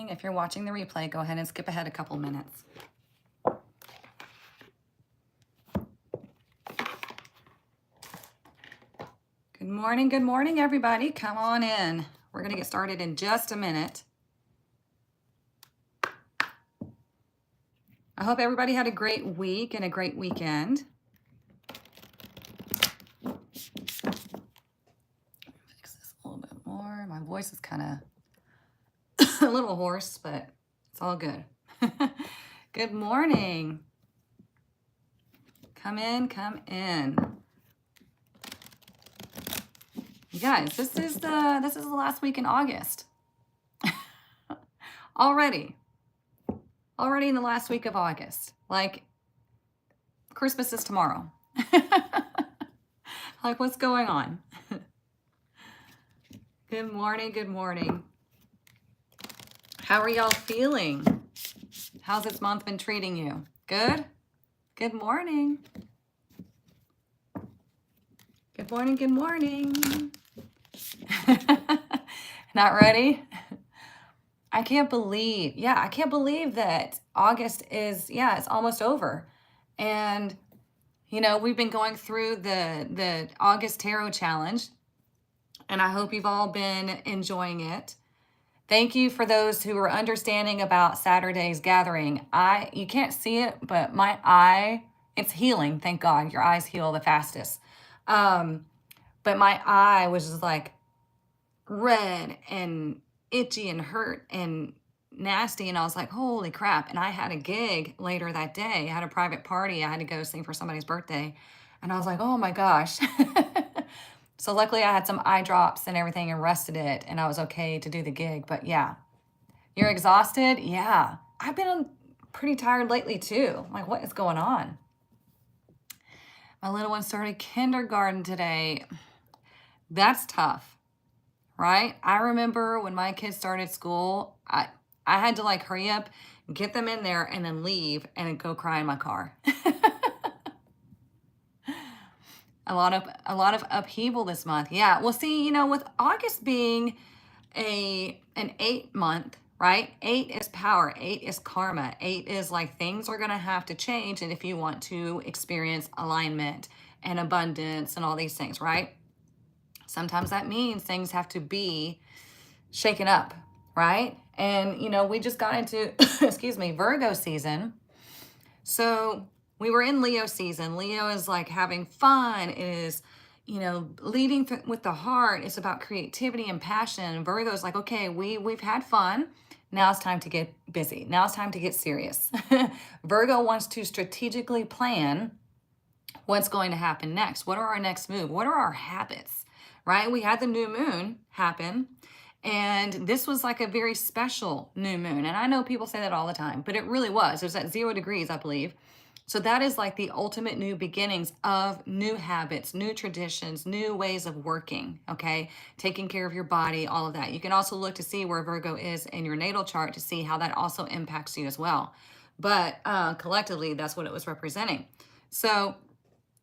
morning. If you're watching the replay, go ahead and skip ahead a couple minutes. Good morning, everybody. Come on in. We're going to get started in just a minute. I hope everybody had a great week and a great weekend. Fix this a little bit more. My voice is kind of a little hoarse, but it's all good. Good morning. Come in, come in. You guys, this is the last week in August. Already in the last week of August. Like, Christmas is tomorrow. Like, what's going on? Good morning, good morning. How are y'all feeling? How's this month been treating you? Good? Good morning. Good morning, good morning. Not ready? I can't believe that August is, it's almost over. And, you know, we've been going through the August Tarot Challenge, and I hope you've all been enjoying it. Thank you for those who are understanding about Saturday's gathering. You can't see it, but my eye, it's healing. Thank God, your eyes heal the fastest. But my eye was just like red and itchy and hurt and nasty, and I was like, holy crap. And I had a gig later that day. I had a private party I had to go sing for somebody's birthday, and I was like, oh my gosh. So luckily I had some eye drops and everything and rested it, and I was okay to do the gig. But yeah, you're exhausted. Yeah, I've been pretty tired lately too. I'm like, what is going on? My little one started kindergarten today. That's tough, right? I remember when my kids started school, I had to like hurry up, get them in there, and then leave and go cry in my car. A lot of upheaval this month. Yeah. Well, see, you know, with August being an 8 month, right? 8 is power. 8 is karma. 8 is like things are going to have to change. And if you want to experience alignment and abundance and all these things, right? Sometimes that means things have to be shaken up, right? And, you know, we just got into, excuse me, Virgo season. So we were in Leo season. Leo is like having fun. It is, you know, leading with the heart. It's about creativity and passion. Virgo is like, okay, we've had fun. Now it's time to get busy. Now it's time to get serious. Virgo wants to strategically plan what's going to happen next. What are our next move? What are our habits, right? We had the new moon happen, and this was like a very special new moon. And I know people say that all the time, but it really was. It was at 0 degrees, I believe. So that is like the ultimate new beginnings of new habits, new traditions, new ways of working, okay? Taking care of your body, all of that. You can also look to see where Virgo is in your natal chart to see how that also impacts you as well. But collectively, that's what it was representing. So,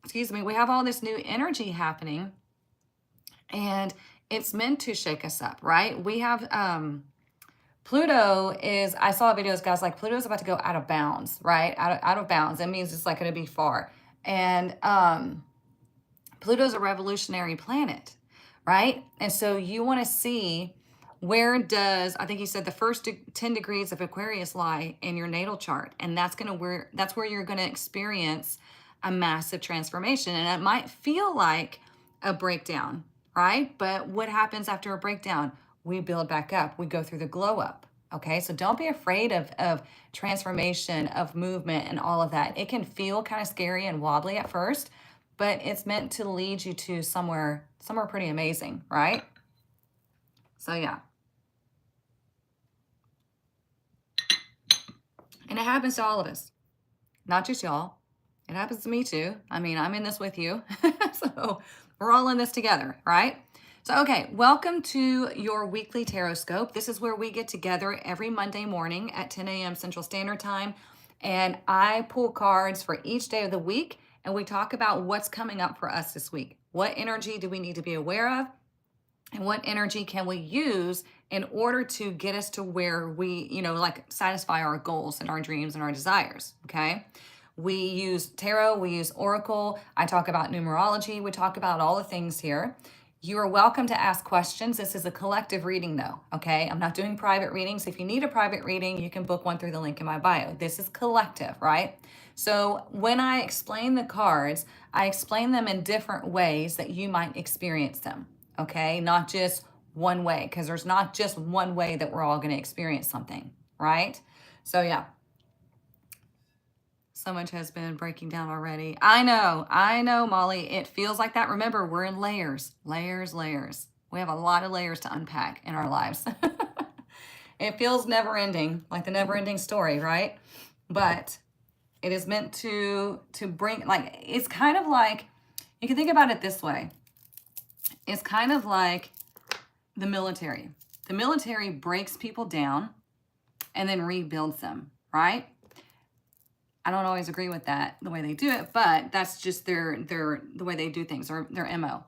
excuse me, we have all this new energy happening, and it's meant to shake us up, right? We have Pluto is, I saw videos, guys, like Pluto's about to go out of bounds, right? Out of bounds. That means it's like going to be far. And Pluto's a revolutionary planet, right? And so you want to see, where does, I think you said the first 10 degrees of Aquarius lie in your natal chart. And that's where you're going to experience a massive transformation. And it might feel like a breakdown, right? But what happens after a breakdown? We build back up. We go through the glow up. Okay, so don't be afraid of transformation, of movement, and all of that. It can feel kind of scary and wobbly at first, but it's meant to lead you to somewhere pretty amazing, right? So yeah. And it happens to all of us, not just y'all. It happens to me too. I mean, I'm in this with you. So we're all in this together, right? So, okay, welcome to your weekly Tarotscope. This is where we get together every Monday morning at 10 a.m. Central Standard Time, and I pull cards for each day of the week, and we talk about what's coming up for us this week. What energy do we need to be aware of? and what energy can we use in order to get us to where we, like satisfy our goals and our dreams and our desires, okay? We use tarot, we use oracle. I talk about numerology. We talk about all the things here. You are welcome to ask questions. This is a collective reading though, okay? I'm not doing private readings. If you need a private reading, you can book one through the link in my bio. This is collective, right? So when I explain the cards, I explain them in different ways that you might experience them, okay? Not just one way, because there's not just one way that we're all going to experience something, right? So yeah. So much has been breaking down already. I know, Molly. It feels like that. Remember, we're in layers, layers, layers. We have a lot of layers to unpack in our lives. It feels never ending, like the never ending story, right? But it is meant to bring, like, it's kind of like, you can think about it this way. It's kind of like the military. The military breaks people down and then rebuilds them, right? I don't always agree with that, the way they do it, but that's just the way they do things, or their MO.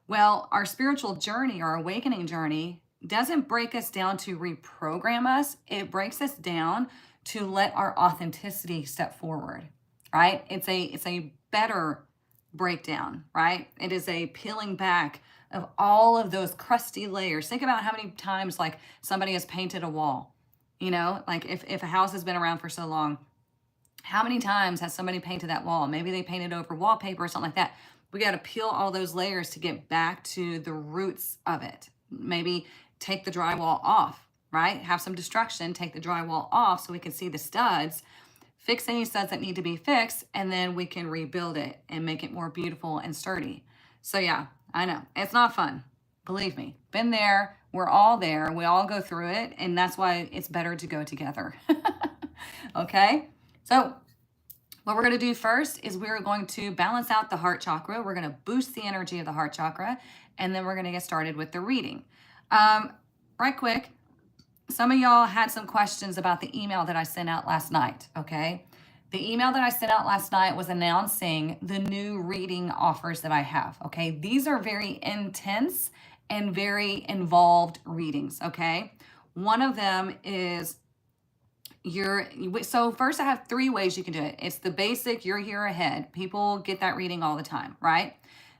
Well, our spiritual journey, our awakening journey, doesn't break us down to reprogram us. It breaks us down to let our authenticity step forward, right? It's a better breakdown, right? It is a peeling back of all of those crusty layers. Think about how many times like somebody has painted a wall, like if a house has been around for so long, how many times has somebody painted that wall? Maybe they painted over wallpaper or something like that. We got to peel all those layers to get back to the roots of it. Maybe take the drywall off, right? Have some destruction, take the drywall off so we can see the studs, fix any studs that need to be fixed, and then we can rebuild it and make it more beautiful and sturdy. So yeah, I know. It's not fun. Believe me. Been there. We're all there. We all go through it, and that's why it's better to go together. Okay? So what we're going to do first is we're going to balance out the heart chakra. We're going to boost the energy of the heart chakra, and then we're going to get started with the reading. Right quick, some of y'all had some questions about the email that I sent out last night, okay? The email that I sent out last night was announcing the new reading offers that I have, okay? These are very intense and very involved readings, okay? One of them is so first I have 3 ways you can do it. It's the basic, you're here ahead. People get that reading all the time, right?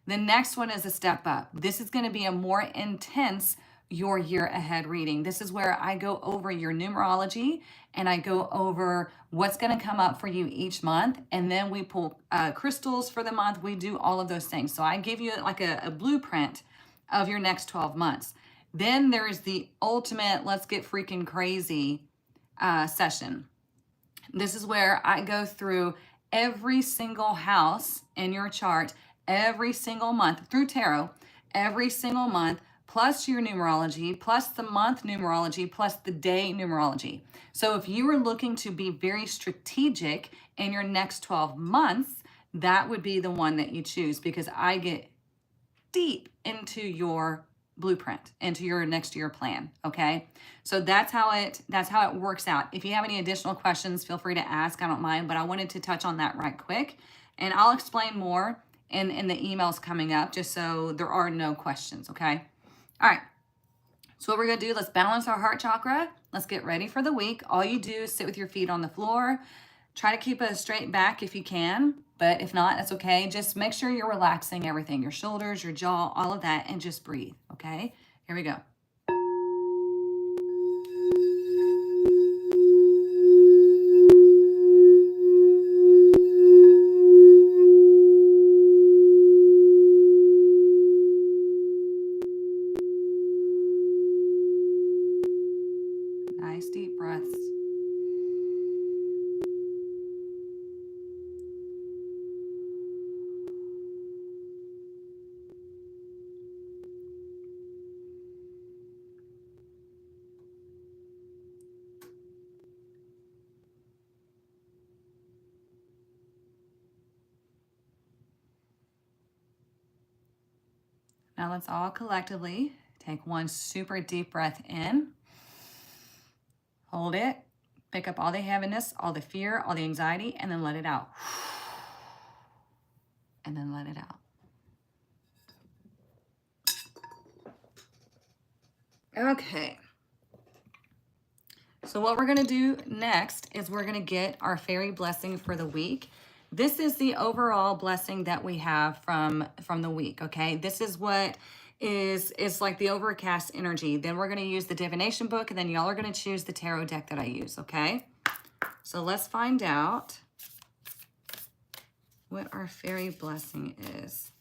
The next one is a step up. This is going to be a more intense your year ahead reading. This is where I go over your numerology and I go over what's going to come up for you each month. And then we pull crystals for the month. We do all of those things. So I give you like a blueprint of your next 12 months. Then there's the ultimate, let's get freaking crazy session. This is where I go through every single house in your chart every single month through tarot, every single month, plus your numerology, plus the month numerology, plus the day numerology. So if you were looking to be very strategic in your next 12 months, that would be the one that you choose, because I get deep into your blueprint, into your next year plan. Okay. So that's how it works out. If you have any additional questions, feel free to ask. I don't mind, but I wanted to touch on that right quick, and I'll explain more in the emails coming up, just so there are no questions. Okay. All right. So what we're going to do, let's balance our heart chakra. Let's get ready for the week. All you do is sit with your feet on the floor. Try to keep a straight back if you can, but if not, that's okay. Just make sure you're relaxing everything, your shoulders, your jaw, all of that, and just breathe, okay? Here we go. Nice deep breaths. Now let's all collectively take one super deep breath in. Hold it. Pick up all the heaviness, all the fear, all the anxiety, and then let it out. And then let it out. Okay. So what we're going to do next is we're going to get our fairy blessing for the week. This is the overall blessing that we have from the week, okay? This is what is like the overcast energy. Then we're going to use the divination book, and then y'all are going to choose the tarot deck that I use, okay? So let's find out what our fairy blessing is.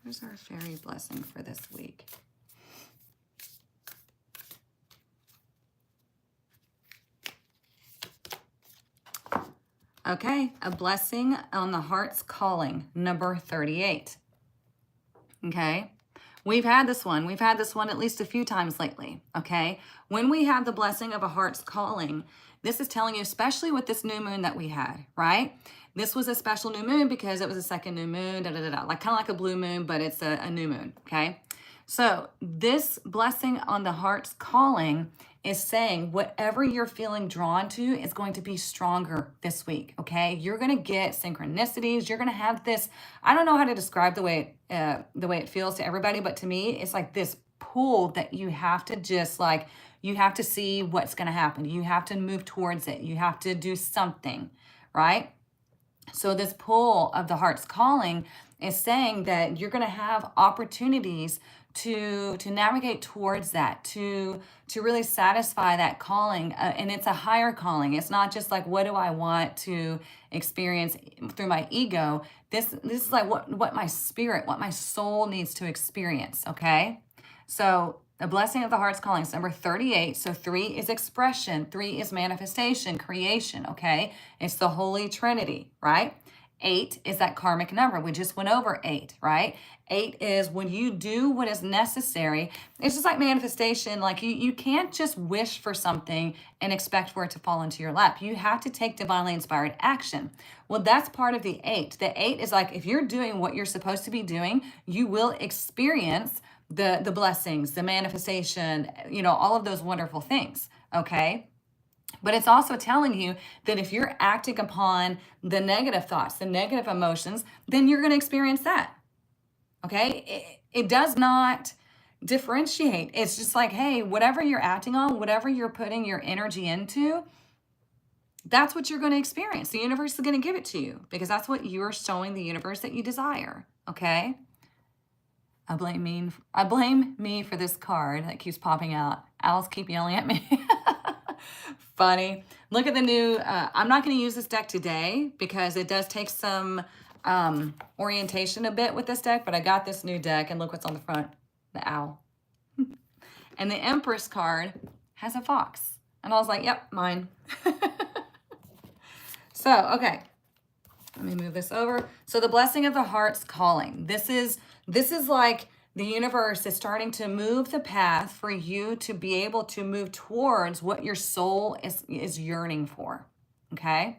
Where's our fairy blessing for this week? Okay, a blessing on the heart's calling, number 38. Okay, we've had this one. We've had this one at least a few times lately. Okay, when we have the blessing of a heart's calling, this is telling you, especially with this new moon that we had, right? This was a special new moon because it was a second new moon, like kind of like a blue moon, but it's a new moon. Okay, so this blessing on the heart's calling is saying whatever you're feeling drawn to is going to be stronger this week, okay? You're going to get synchronicities. You're going to have this, I don't know how to describe the way it feels to everybody, but to me, it's like this pull that you have to just like, you have to see what's going to happen. You have to move towards it. You have to do something, right? So this pull of the heart's calling is saying that you're going to have opportunities to navigate towards that, to really satisfy that calling, and it's a higher calling. It's not just like, what do I want to experience through my ego? This is like what my spirit, what my soul needs to experience. Okay, so the blessing of the heart's calling is number 38. So 3 is expression, 3 is manifestation, creation. Okay, it's the Holy Trinity, right? 8 is that karmic number. We just went over 8, right? 8 is when you do what is necessary. It's just like manifestation. Like you can't just wish for something and expect for it to fall into your lap. You have to take divinely inspired action. Well, that's part of the 8. The 8 is like, if you're doing what you're supposed to be doing, you will experience the blessings, the manifestation, all of those wonderful things. Okay. But it's also telling you that if you're acting upon the negative thoughts, the negative emotions, then you're going to experience that. Okay? It does not differentiate. It's just like, hey, whatever you're acting on, whatever you're putting your energy into, that's what you're going to experience. The universe is going to give it to you because that's what you're showing the universe that you desire. Okay? I blame me for this card that keeps popping out. Owls keep yelling at me. Funny. Look at the new, I'm not going to use this deck today because it does take some orientation a bit with this deck, but I got this new deck and look what's on the front, the owl. And the Empress card has a fox. And I was like, yep, mine. So, okay. Let me move this over. So the blessing of the heart's calling. This is like the universe is starting to move the path for you to be able to move towards what your soul is yearning for. Okay?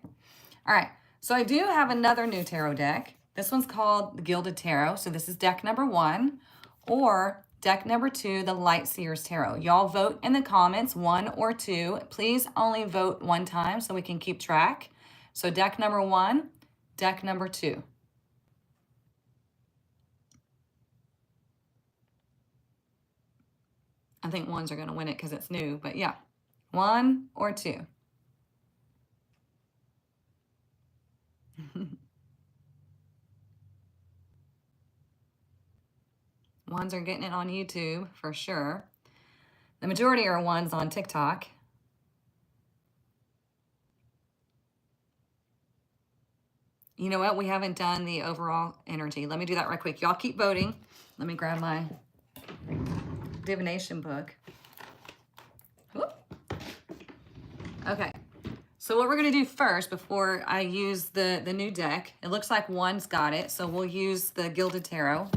All right. So I do have another new tarot deck. This one's called the Gilded Tarot. So this is deck number 1 or deck number 2, the Light Seers Tarot. Y'all vote in the comments 1 or 2. Please only vote 1 time so we can keep track. So deck number 1, deck number 2. I think 1s are going to win it because it's new, but yeah, 1 or 2. Ones are getting it on YouTube for sure. The majority are ones on TikTok. You know what? We haven't done the overall energy. Let me do that right quick. Y'all keep voting. Let me grab my divination book. Whoop. Okay. So what we're going to do first before I use the new deck, it looks like 1's got it. So we'll use the Gilded Tarot.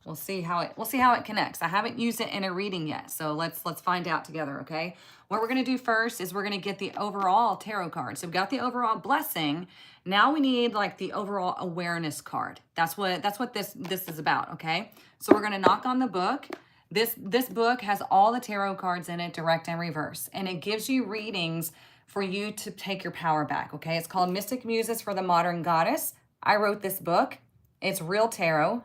We'll see how it connects. I haven't used it in a reading yet, so let's find out together, okay? What we're going to do first is we're going to get the overall tarot card. So we've got the overall blessing. Now we need like the overall awareness card. That's what this is about, okay? So we're going to knock on the book. This book has all the tarot cards in it, direct and reverse, and it gives you readings for you to take your power back, okay? It's called Mystic Muses for the Modern Goddess. I wrote this book. It's real tarot,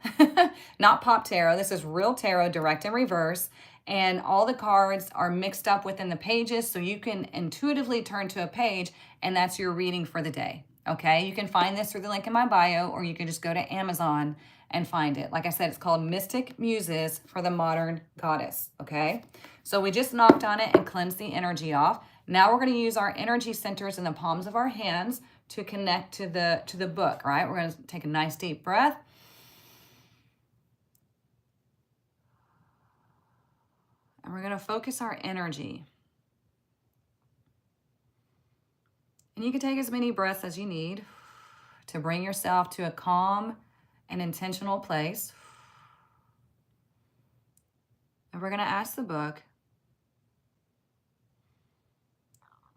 not pop tarot. This is real tarot, direct and reverse. And all the cards are mixed up within the pages, so you can intuitively turn to a page, and that's your reading for the day. Okay, you can find this through the link in my bio, or you can just go to Amazon and find it. Like I said, it's called Mystic Muses for the Modern Goddess. Okay, so we just knocked on it and cleansed the energy off. Now we're going to use our energy centers in the palms of our hands to connect to the book. Right, we're going to take a nice deep breath. And we're going to focus our energy. And you can take as many breaths as you need to bring yourself to a calm and intentional place. And we're going to ask the book,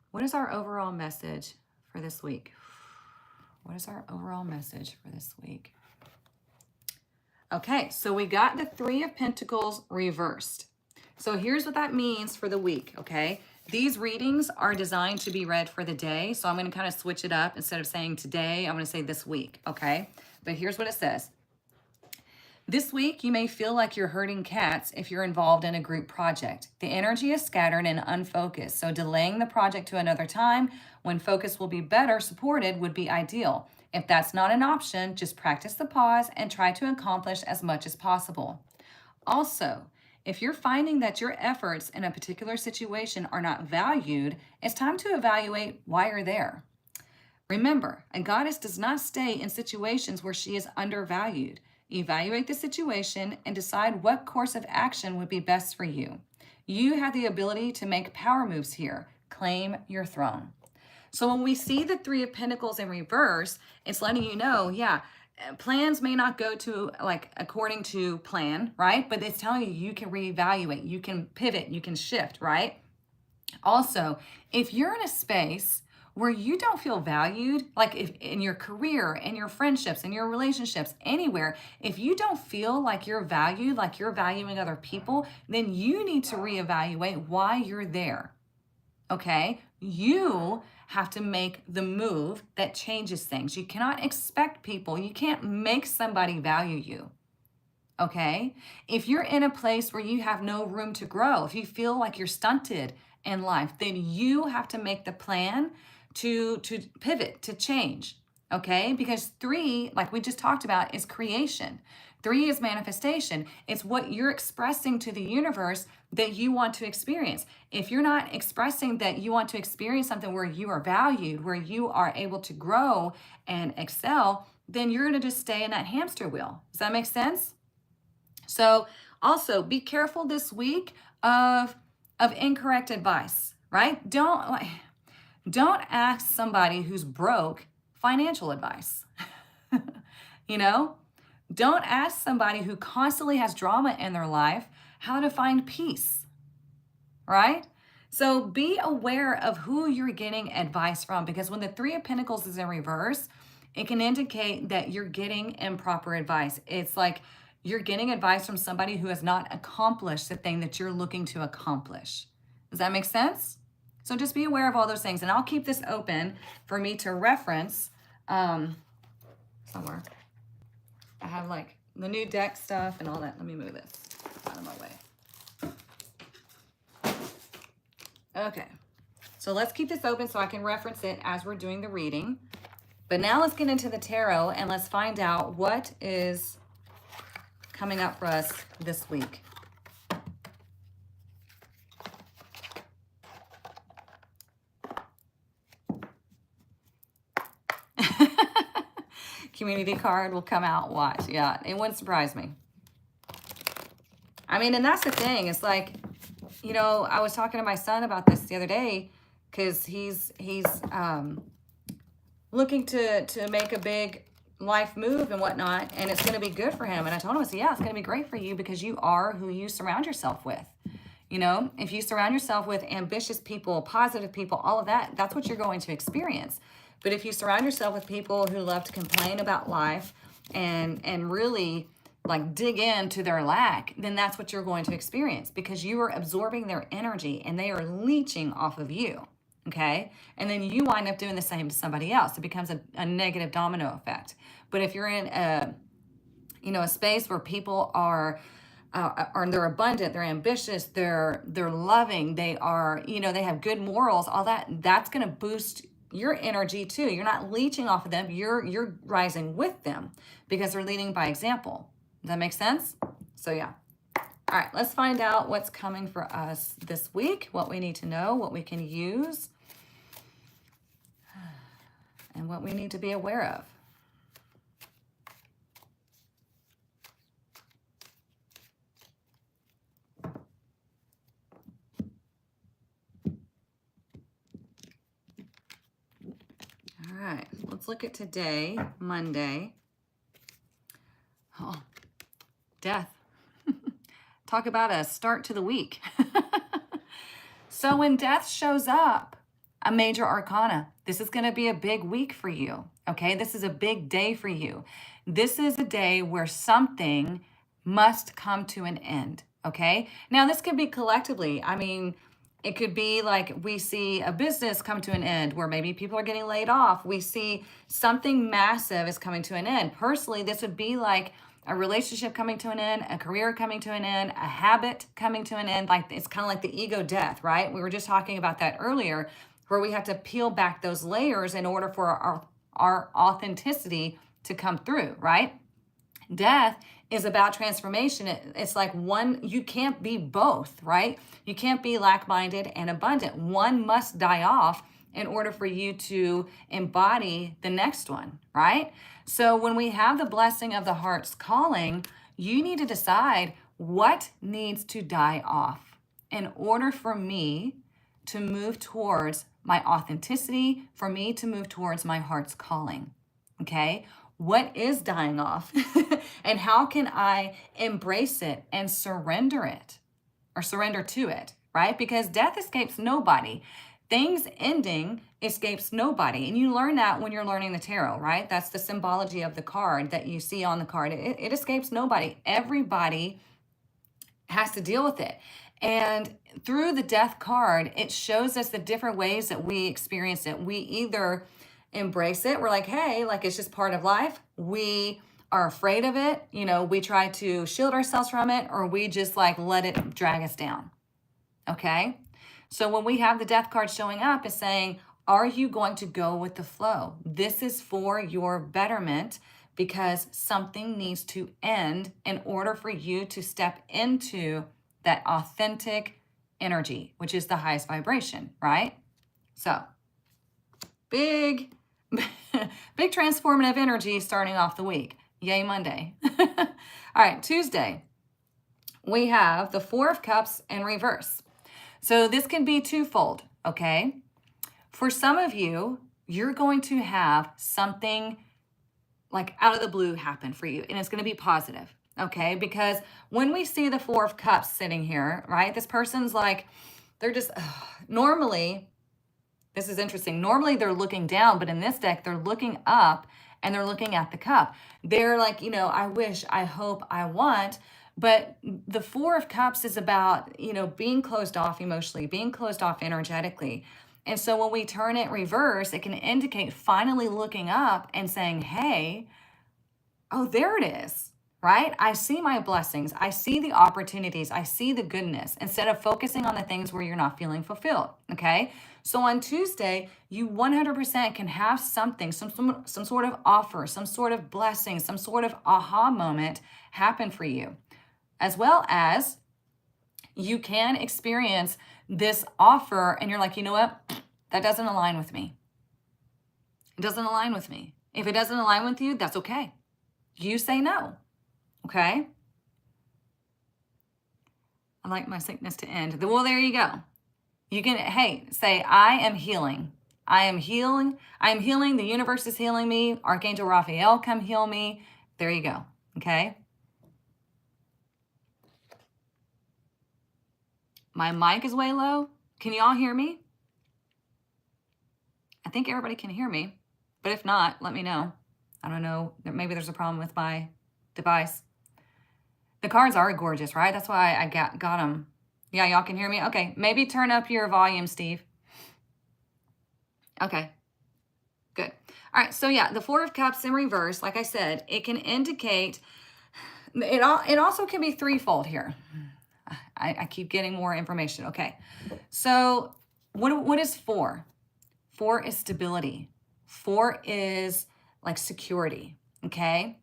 what is our overall message for this week? What is our overall message for this week? Okay, so we got the Three of Pentacles reversed. So here's what that means for the week, okay? These readings are designed to be read for the day, so I'm going to kind of switch it up. Instead of saying today, I'm going to say this week, okay? But here's what it says. This week, you may feel like you're herding cats if you're involved in a group project. The energy is scattered and unfocused, so delaying the project to another time when focus will be better supported would be ideal. If that's not an option, just practice the pause and try to accomplish as much as possible. Also, if you're finding that your efforts in a particular situation are not valued, it's time to evaluate why you're there. Remember, a goddess does not stay in situations where she is undervalued. Evaluate the situation and decide what course of action would be best for you. You have the ability to make power moves here. Claim your throne. So when we see the Three of Pentacles in reverse, it's letting you know, yeah, plans may not go to like according to plan, right? But it's telling you you can reevaluate, you can pivot, you can shift, right? Also, if you're in a space where you don't feel valued, like if in your career, in your friendships, in your relationships, anywhere, if you don't feel like you're valued, like you're valuing other people, then you need to reevaluate why you're there. Okay? You have to make the move that changes things. You cannot expect people, you can't make somebody value you. Okay? If you're in a place where you have no room to grow, if you feel like you're stunted in life, then you have to make the plan to pivot, to change. Okay? Because 3, like we just talked about, is creation. 3 is manifestation. It's what you're expressing to the universe that you want to experience. If you're not expressing that you want to experience something where you are valued, where you are able to grow and excel, then you're going to just stay in that hamster wheel. Does that make sense? So also be careful this week of incorrect advice, right? Don't ask somebody who's broke financial advice. You know, don't ask somebody who constantly has drama in their life how to find peace, right? So be aware of who you're getting advice from, because when the Three of Pentacles is in reverse, it can indicate that you're getting improper advice. It's like you're getting advice from somebody who has not accomplished the thing that you're looking to accomplish. Does that make sense? So just be aware of all those things. And I'll keep this open for me to reference somewhere. I have like the new deck stuff and all that. Let me move this out of my way. Okay. So let's keep this open so I can reference it as we're doing the reading. But now let's get into the tarot and let's find out what is coming up for us this week. Community card will come out. Watch. Yeah, it wouldn't surprise me. I mean, and that's the thing. It's like, you know, I was talking to my son about this the other day because he's looking to make a big life move and whatnot, and it's going to be good for him. And I told him, I said, yeah, it's going to be great for you because you are who you surround yourself with. You know, if you surround yourself with ambitious people, positive people, all of that, that's what you're going to experience. But if you surround yourself with people who love to complain about life and really like dig into their lack, then that's what you're going to experience because you are absorbing their energy and they are leeching off of you. Okay. And then you wind up doing the same to somebody else. It becomes a negative domino effect. But if you're in a a space where people are they're abundant, they're ambitious, they're loving, they are, they have good morals, all that's going to boost your energy too. You're not leeching off of them, you're rising with them because they're leading by example. Does that make sense? So yeah. All right, let's find out what's coming for us this week, what we need to know, what we can use, and what we need to be aware of. All right, let's look at today, Monday. Oh, death. Talk about a start to the week. So when death shows up, a major arcana, this is going to be a big week for you. Okay, this is a big day for you. This is a day where something must come to an end. Okay, now this could be collectively. I mean, it could be like we see a business come to an end where maybe people are getting laid off. We see something massive is coming to an end. Personally, this would be like a relationship coming to an end, a career coming to an end, a habit coming to an end. Like it's kind of like the ego death, right? We were just talking about that earlier, where we have to peel back those layers in order for our authenticity to come through, right? Death is about transformation. It's like one, you can't be both, right? You can't be lack-minded and abundant. One must die off in order for you to embody the next one, right? So when we have the blessing of the heart's calling, you need to decide what needs to die off in order for me to move towards my authenticity, for me to move towards my heart's calling, okay? What is dying off? And how can I embrace it and surrender it or surrender to it, right? Because death escapes nobody. Things ending escapes nobody. And you learn that when you're learning the tarot, right? That's the symbology of the card that you see on the card. It escapes nobody. Everybody has to deal with it. And through the death card, it shows us the different ways that we experience it. We either embrace it, we're like, hey, like it's just part of life. We are afraid of it, we try to shield ourselves from it, or we just like let it drag us down. Okay? So when we have the death card showing up, it's saying, are you going to go with the flow? This is for your betterment because something needs to end in order for you to step into that authentic energy, which is the highest vibration, right? So big transformative energy starting off the week. Yay, Monday. All right, Tuesday, we have the Four of Cups in reverse. So this can be twofold, okay? For some of you, you're going to have something like out of the blue happen for you, and it's going to be positive, okay? Because when we see the Four of Cups sitting here, right, this person's like, they're just, normally, this is interesting. Normally they're looking down, but in this deck, they're looking up and they're looking at the cup. They're like, I wish, I hope, I want. But the Four of Cups is about, being closed off emotionally, being closed off energetically. And so when we turn it reverse, it can indicate finally looking up and saying, hey, oh, there it is, right? I see my blessings. I see the opportunities. I see the goodness instead of focusing on the things where you're not feeling fulfilled, okay? So on Tuesday, you 100% can have something, some sort of offer, some sort of blessing, some sort of aha moment happen for you, as well as you can experience this offer and you're like, you know what? That doesn't align with me. It doesn't align with me. If it doesn't align with you, that's okay. You say no, okay? I like my sickness to end. Well, there you go. You can, hey, say, I am healing. I am healing. I am healing. The universe is healing me. Archangel Raphael, come heal me. There you go, okay? My mic is way low. Can you all hear me? I think everybody can hear me, but if not, let me know. I don't know. Maybe there's a problem with my device. The cards are gorgeous, right? That's why I got them. Yeah, y'all can hear me? Okay, maybe turn up your volume, Steve. Okay, good. All right, so yeah, the Four of Cups in reverse, like I said, it can indicate It also can be threefold here. I keep getting more information. Okay. So what is 4? 4 is stability. 4 is like security. Okay.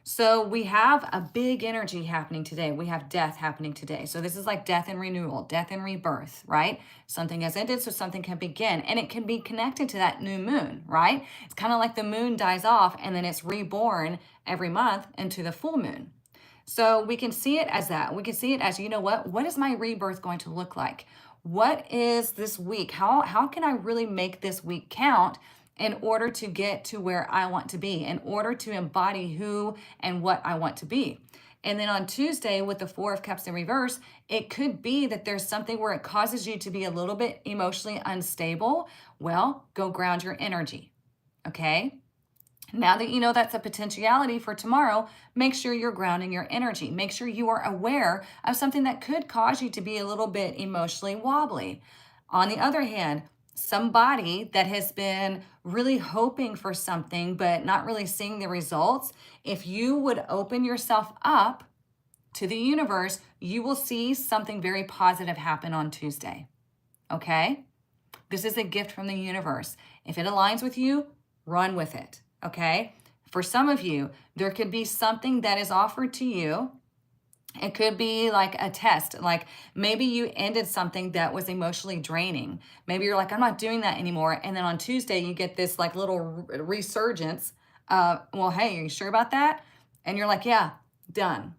So we have a big energy happening today. We have death happening today. So this is like death and renewal, death and rebirth, right? Something has ended, so something can begin. And it can be connected to that new moon, right? It's kind of like the moon dies off and then it's reborn every month into the full moon. So we can see it as that. We can see it as, you know what is my rebirth going to look like? What is this week? How can I really make this week count in order to get to where I want to be, in order to embody who and what I want to be? And then on Tuesday with the 4 of Cups in reverse, it could be that there's something where it causes you to be a little bit emotionally unstable. Well, go ground your energy, okay? Now that you know that's a potentiality for tomorrow, make sure you're grounding your energy. Make sure you are aware of something that could cause you to be a little bit emotionally wobbly. On the other hand, somebody that has been really hoping for something but not really seeing the results, if you would open yourself up to the universe, you will see something very positive happen on Tuesday. Okay? This is a gift from the universe. If it aligns with you, run with it. Okay? For some of you, there could be something that is offered to you. It could be like a test. Like maybe you ended something that was emotionally draining. Maybe you're like, I'm not doing that anymore. And then on Tuesday, you get this like little resurgence. Well, hey, are you sure about that? And you're like, yeah, done.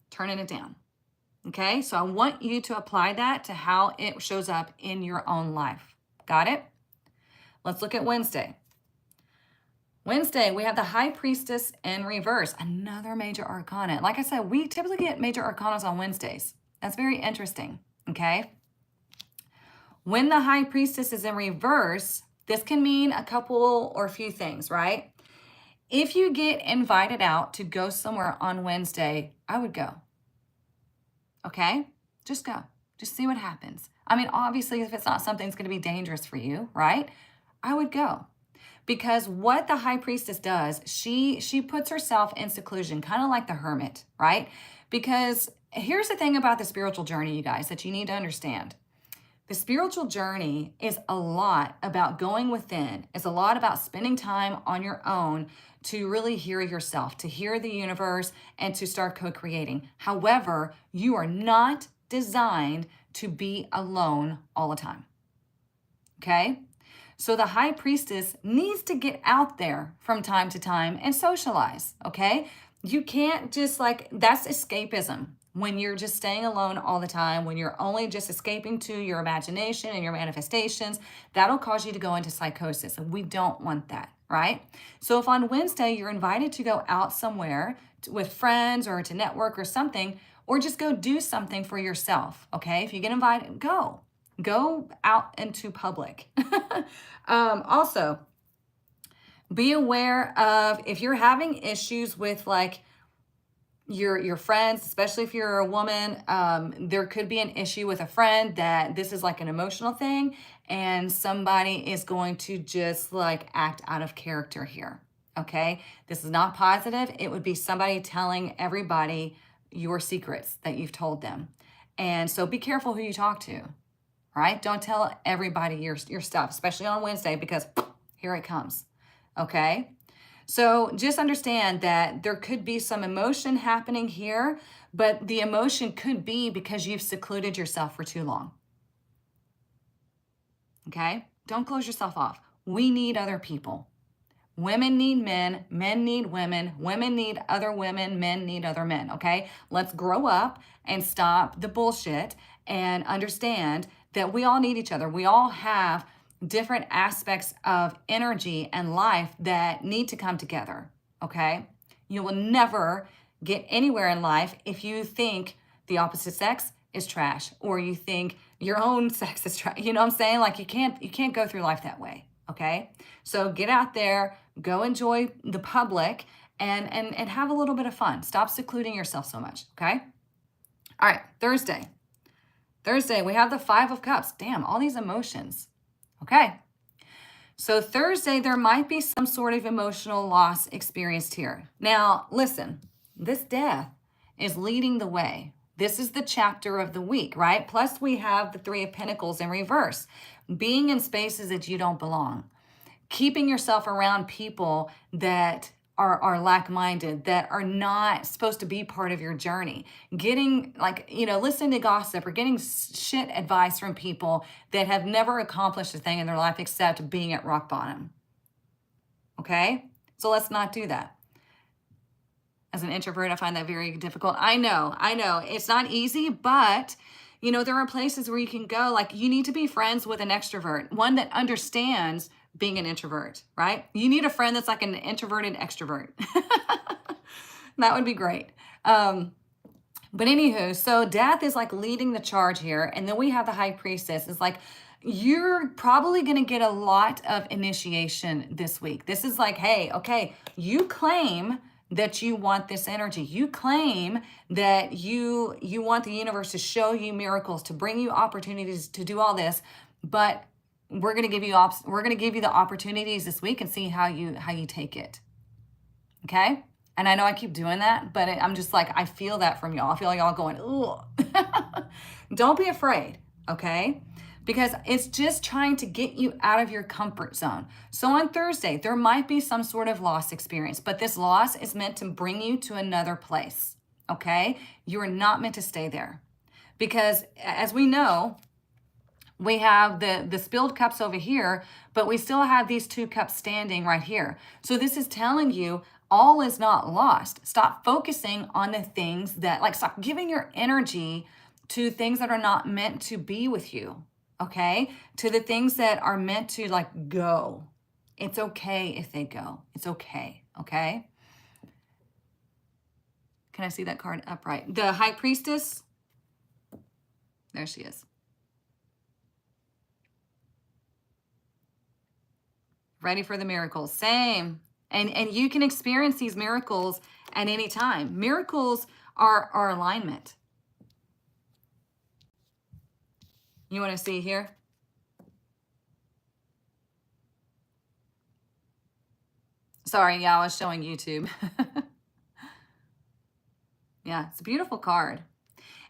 Turning it down. Okay? So I want you to apply that to how it shows up in your own life. Got it? Let's look at Wednesday. Wednesday, we have the High Priestess in reverse, another major arcana. Like I said, we typically get major arcanas on Wednesdays. That's very interesting, okay? When the High Priestess is in reverse, this can mean a couple or a few things, right? If you get invited out to go somewhere on Wednesday, I would go, okay? Just go. Just see what happens. I mean, obviously, if it's not something that's going to be dangerous for you, right? I would go. Because what the High Priestess does, she puts herself in seclusion, kind of like the hermit, right? Because here's the thing about the spiritual journey, you guys, that you need to understand. The spiritual journey is a lot about going within. It's a lot about spending time on your own to really hear yourself, to hear the universe, and to start co-creating. However, you are not designed to be alone all the time, okay? So the High Priestess needs to get out there from time to time and socialize, okay? You can't just that's escapism. When you're just staying alone all the time, when you're only just escaping to your imagination and your manifestations, that'll cause you to go into psychosis. And we don't want that, right? So if on Wednesday you're invited to go out somewhere with friends or to network or something, or just go do something for yourself, okay? If you get invited, go. Go out into public. Also, be aware of if you're having issues with like your friends, especially if you're a woman, there could be an issue with a friend that this is like an emotional thing and somebody is going to just like act out of character here. Okay? This is not positive. It would be somebody telling everybody your secrets that you've told them. And so be careful who you talk to. Right? Don't tell everybody your stuff, especially on Wednesday, because here it comes. Okay? So just understand that there could be some emotion happening here, but the emotion could be because you've secluded yourself for too long. Okay? Don't close yourself off. We need other people. Women need men need women need other women, men need other men, okay? Let's grow up and stop the bullshit and understand that we all need each other. We all have different aspects of energy and life that need to come together, okay? You will never get anywhere in life if you think the opposite sex is trash or you think your own sex is trash. You know what I'm saying? Like you can't go through life that way, okay? So get out there, go enjoy the public and have a little bit of fun. Stop secluding yourself so much, okay? All right, Thursday, we have the 5 of Cups. Damn, all these emotions. Okay. So Thursday, there might be some sort of emotional loss experienced here. Now, listen, This death is leading the way. This is the chapter of the week, right? Plus, we have the Three of Pentacles in reverse. Being in spaces that you don't belong. Keeping yourself around people that are like-minded, that are not supposed to be part of your journey. Getting, like, listening to gossip or getting shit advice from people that have never accomplished a thing in their life except being at rock bottom. Okay? So let's not do that. As an introvert, I find that very difficult. I know. It's not easy, but there are places where you can go. Like, you need to be friends with an extrovert, one that understands being an introvert, right? You need a friend that's like an introverted extrovert. That would be great. But anywho, so death is like leading the charge here. And then we have the high priestess. It's like, you're probably going to get a lot of initiation this week. This is like, hey, okay, you claim that you want this energy. You claim that you want the universe to show you miracles, to bring you opportunities to do all this, but we're going to give you the opportunities this week and see how you take it. Okay? And I know I keep doing that, but I'm just like, I feel that from y'all. I feel like y'all going, ugh. Don't be afraid, okay? Because it's just trying to get you out of your comfort zone. So on Thursday, there might be some sort of loss experience, but this loss is meant to bring you to another place, okay? You are not meant to stay there. Because as we know, we have the spilled cups over here, but we still have these 2 cups standing right here. So this is telling you all is not lost. Stop focusing on the things that, like, stop giving your energy to things that are not meant to be with you, okay? To the things that are meant to, like, go. It's okay if they go. It's okay, okay? Can I see that card upright? The High Priestess, there she is. Ready for the miracles. Same. And you can experience these miracles at any time. Miracles are alignment. You want to see here? Sorry, yeah, I was showing YouTube. Yeah, it's a beautiful card.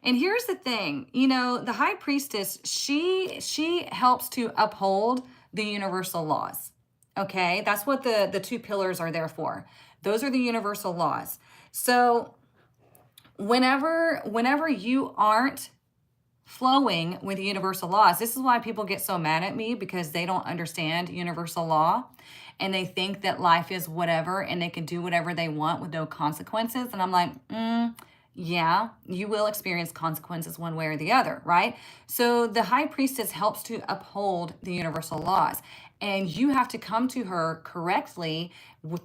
And here's the thing, the High Priestess, she helps to uphold the universal laws. Okay, that's what the 2 pillars are there for. Those are the universal laws. So whenever you aren't flowing with the universal laws, this is why people get so mad at me, because they don't understand universal law and they think that life is whatever and they can do whatever they want with no consequences. And I'm like, yeah, you will experience consequences one way or the other, right? So the High Priestess helps to uphold the universal laws. And you have to come to her correctly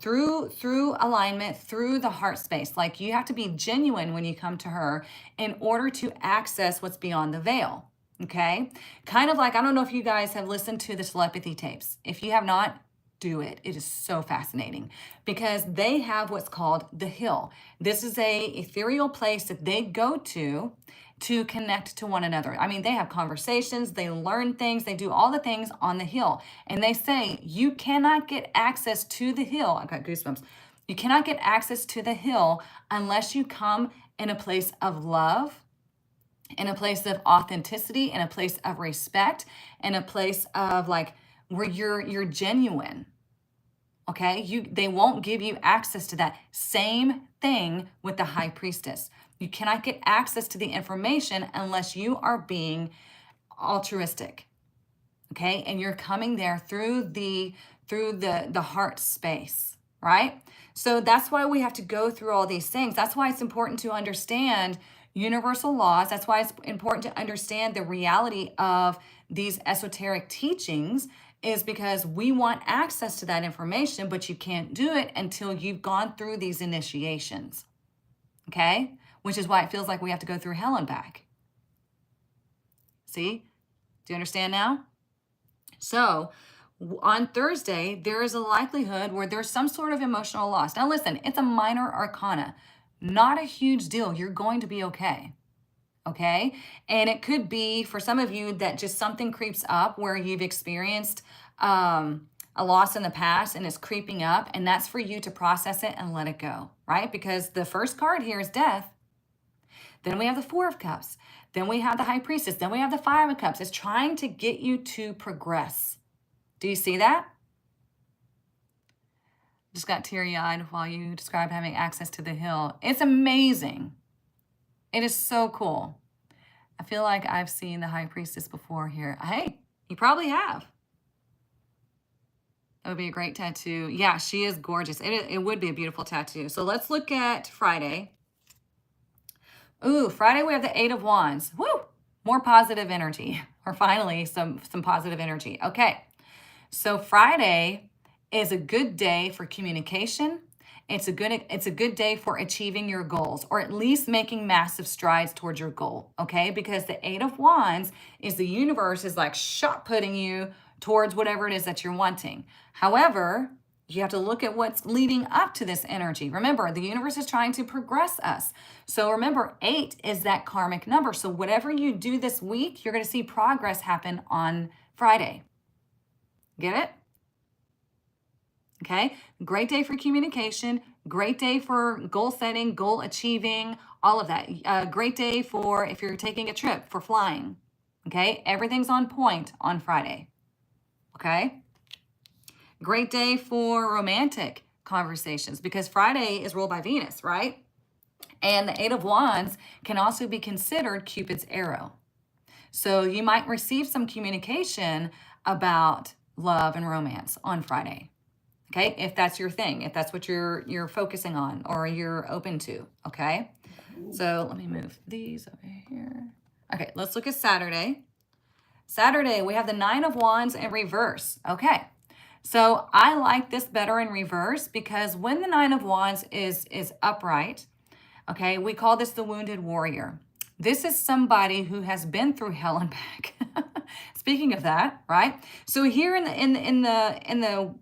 through alignment, through the heart space. Like, you have to be genuine when you come to her in order to access what's beyond the veil, okay? Kind of like, I don't know if you guys have listened to the telepathy tapes. If you have not, do it. It is so fascinating because they have what's called the hill. This is a ethereal place that they go to connect to one another. I mean, they have conversations, they learn things, they do all the things on the hill. And they say, you cannot get access to the hill. I've got goosebumps. You cannot get access to the hill unless you come in a place of love, in a place of authenticity, in a place of respect, in a place of, like, where you're genuine. Okay? They won't give you access to that. Same thing with the High Priestess. You cannot get access to the information unless you are being altruistic. Okay? And you're coming there through the heart space, right? So that's why we have to go through all these things. That's why it's important to understand universal laws. That's why it's important to understand the reality of these esoteric teachings, is because we want access to that information, but you can't do it until you've gone through these initiations. Okay? Which is why it feels like we have to go through hell and back. See? Do you understand now? So on Thursday, there is a likelihood where there's some sort of emotional loss. Now listen, it's a minor arcana. Not a huge deal. You're going to be okay. Okay? And it could be, for some of you, that just something creeps up where you've experienced a loss in the past and it's creeping up, and that's for you to process it and let it go, right? Because the first card here is death. Then we have the Four of Cups. Then we have the High Priestess. Then we have the Five of Cups. It's trying to get you to progress. Do you see that? Just got teary-eyed while you described having access to the hill. It's amazing. It is so cool. I feel like I've seen the High Priestess before here. Hey, you probably have. That would be a great tattoo. Yeah, she is gorgeous. It would be a beautiful tattoo. So let's look at Friday. Ooh, Friday we have the Eight of Wands. Woo! More positive energy. Or finally, some positive energy. Okay. So Friday is a good day for communication. It's a good day for achieving your goals, or at least making massive strides towards your goal, okay? Because the Eight of Wands is the universe is like shot putting you towards whatever it is that you're wanting. However, you have to look at what's leading up to this energy. Remember, the universe is trying to progress us. So remember, 8 is that karmic number. So whatever you do this week, you're going to see progress happen on Friday. Get it? Okay, great day for communication, great day for goal setting, goal achieving, all of that. Great day for if you're taking a trip, for flying. Okay, everything's on point on Friday. Okay, great day for romantic conversations because Friday is ruled by Venus, right? And the Eight of Wands can also be considered Cupid's arrow. So you might receive some communication about love and romance on Friday. Okay, if that's your thing, if that's what you're focusing on or you're open to, okay? So let me move these over here. Okay, let's look at Saturday. Saturday, we have the Nine of Wands in reverse. Okay, so I like this better in reverse because when the Nine of Wands is upright, okay, we call this the wounded warrior. This is somebody who has been through hell and back. Speaking of that, right? So here in the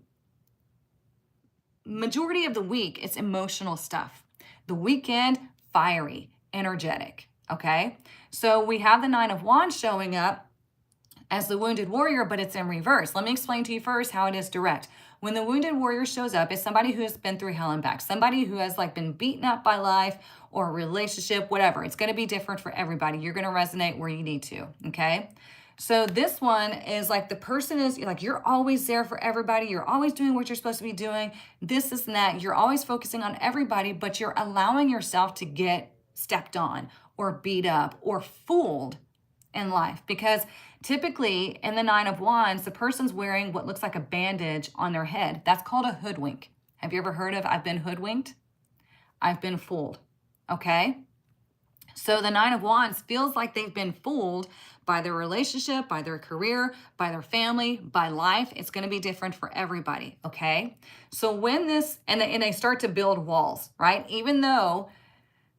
majority of the week, it's emotional stuff. The weekend, fiery, energetic, okay? So we have the Nine of Wands showing up as the wounded warrior, but it's in reverse. Let me explain to you first how it is direct. When the wounded warrior shows up, it's somebody who has been through hell and back, somebody who has like been beaten up by life or a relationship, whatever. It's going to be different for everybody. You're going to resonate where you need to, okay? So this one is like the person is like, you're always there for everybody. You're always doing what you're supposed to be doing. This and that. You're always focusing on everybody, but you're allowing yourself to get stepped on or beat up or fooled in life. Because typically in the Nine of Wands, the person's wearing what looks like a bandage on their head. That's called a hoodwink. Have you ever heard of I've been hoodwinked? I've been fooled. Okay? So the Nine of Wands feels like they've been fooled by their relationship, by their career, by their family, by life. It's going to be different for everybody, okay? So when this, and they start to build walls, right? Even though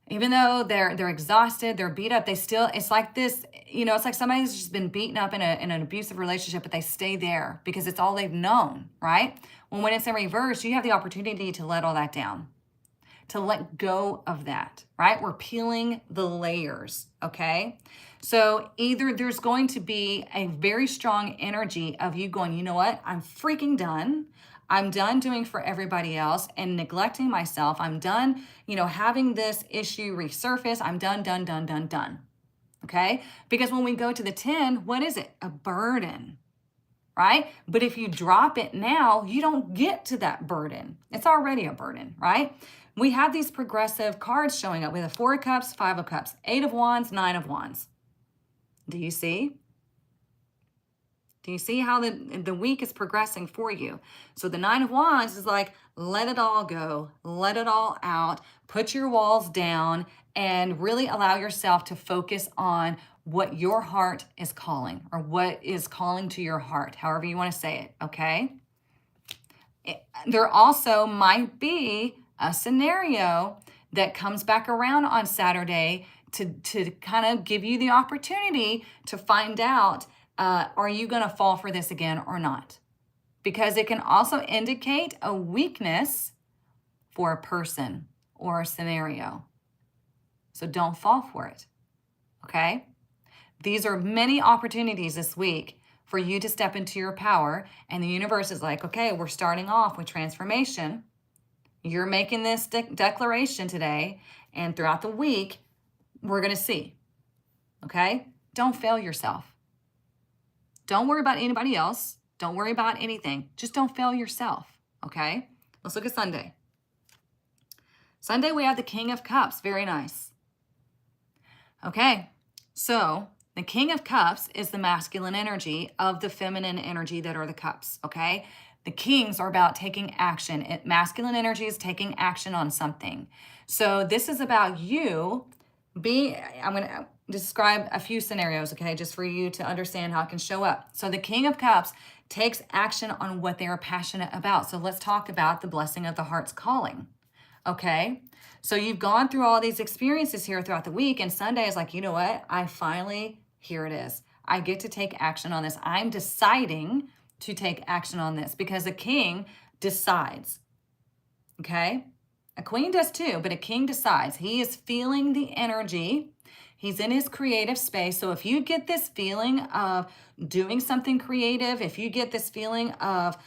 they're exhausted, they're beat up, they still, it's like this, it's like somebody's just been beaten up in an abusive relationship, but they stay there because it's all they've known, right? When it's in reverse, you have the opportunity to let all that down, to let go of that, right? We're peeling the layers, okay? So either there's going to be a very strong energy of you going, you know what? I'm freaking done. I'm done doing for everybody else and neglecting myself. I'm done, having this issue resurface. I'm done. Okay? Because when we go to the 10, what is it? A burden, right? But if you drop it now, you don't get to that burden. It's already a burden, right? We have these progressive cards showing up. We have 4 of Cups, 5 of Cups, 8 of Wands, 9 of Wands. Do you see? Do you see how the week is progressing for you? So the 9 of Wands is like, let it all go, let it all out, put your walls down, and really allow yourself to focus on what your heart is calling or what is calling to your heart, however you want to say it, okay? There also might be a scenario that comes back around on Saturday to kind of give you the opportunity to find out, are you going to fall for this again or not? Because it can also indicate a weakness for a person or a scenario. So don't fall for it, okay? These are many opportunities this week for you to step into your power. And the universe is like, okay, we're starting off with transformation. You're making this declaration today, and throughout the week, we're going to see. Okay? Don't fail yourself. Don't worry about anybody else. Don't worry about anything. Just don't fail yourself. Okay? Let's look at Sunday. Sunday, we have the King of Cups. Very nice. Okay, so the King of Cups is the masculine energy of the feminine energy that are the cups, okay? The kings are about taking action. Masculine energy is taking action on something. So this is about you I'm going to describe a few scenarios, okay, just for you to understand how it can show up. So the King of Cups takes action on what they are passionate about. So let's talk about the blessing of the heart's calling. Okay, so you've gone through all these experiences here throughout the week, and Sunday is like, you know what? Here it is. I get to take action on this. I'm deciding to take action on this because a king decides. Okay, a queen does too, but a king decides. He is feeling the energy. He's in his creative space. So if you get this feeling of doing something creative, if you get this feeling of,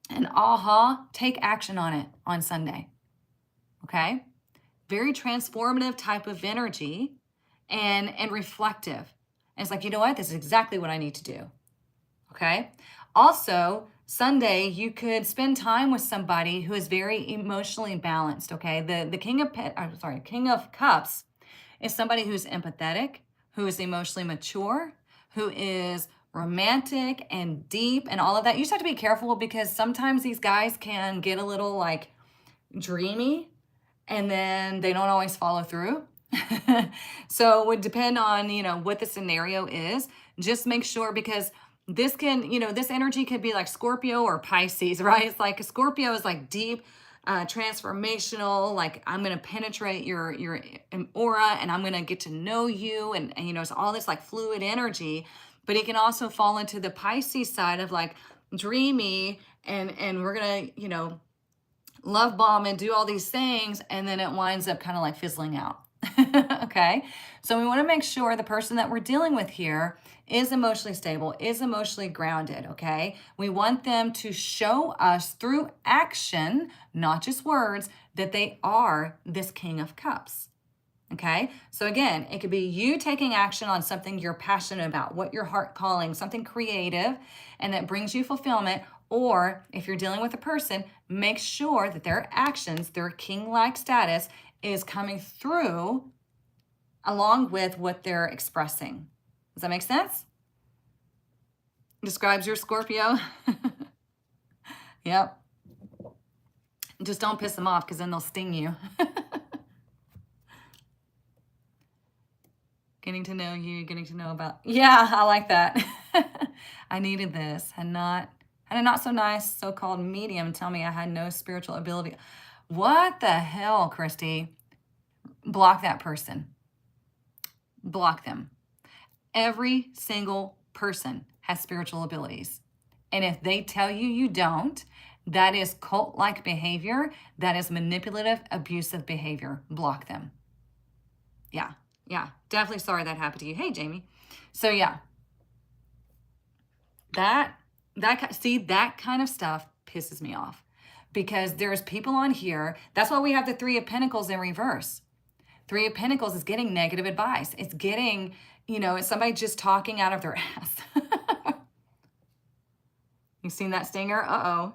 and take action on it on Sunday. Okay? Very transformative type of energy and reflective. And it's like, you know what? This is exactly what I need to do. Okay? Also, Sunday, you could spend time with somebody who is very emotionally balanced. Okay? The King of Cups is somebody who's empathetic, who is emotionally mature, who is romantic and deep and all of that. You just have to be careful because sometimes these guys can get a little like dreamy and then they don't always follow through. So it would depend on, what the scenario is. Just make sure, because this this energy could be like Scorpio or Pisces, right? It's like a Scorpio is like deep, transformational, like I'm going to penetrate your aura and I'm going to get to know you. And it's all this like fluid energy. But it can also fall into the Pisces side of like dreamy and we're going to, love bomb and do all these things. And then it winds up kind of like fizzling out. Okay. So we want to make sure the person that we're dealing with here is emotionally stable, is emotionally grounded. Okay. We want them to show us through action, not just words, that they are this King of Cups. Okay, so again, it could be you taking action on something you're passionate about, what your heart calling, something creative, and that brings you fulfillment. Or if you're dealing with a person, make sure that their actions, their king-like status is coming through along with what they're expressing. Does that make sense? Describes your Scorpio. Yep. Just don't piss them off because then they'll sting you. Getting to know you, getting to know about, yeah, I like that. I needed this. Had a not so nice so-called medium tell me I had no spiritual ability. What the hell, Christy? Block that person. Block them. Every single person has spiritual abilities. And if they tell you you don't, that is cult-like behavior. That is manipulative, abusive behavior. Block them. Yeah, definitely sorry that happened to you. Hey, Jamie. So yeah, that kind of stuff pisses me off because there's people on here. That's why we have the Three of Pentacles in reverse. Three of Pentacles is getting negative advice. It's getting, it's somebody just talking out of their ass. You seen that stinger? Uh-oh.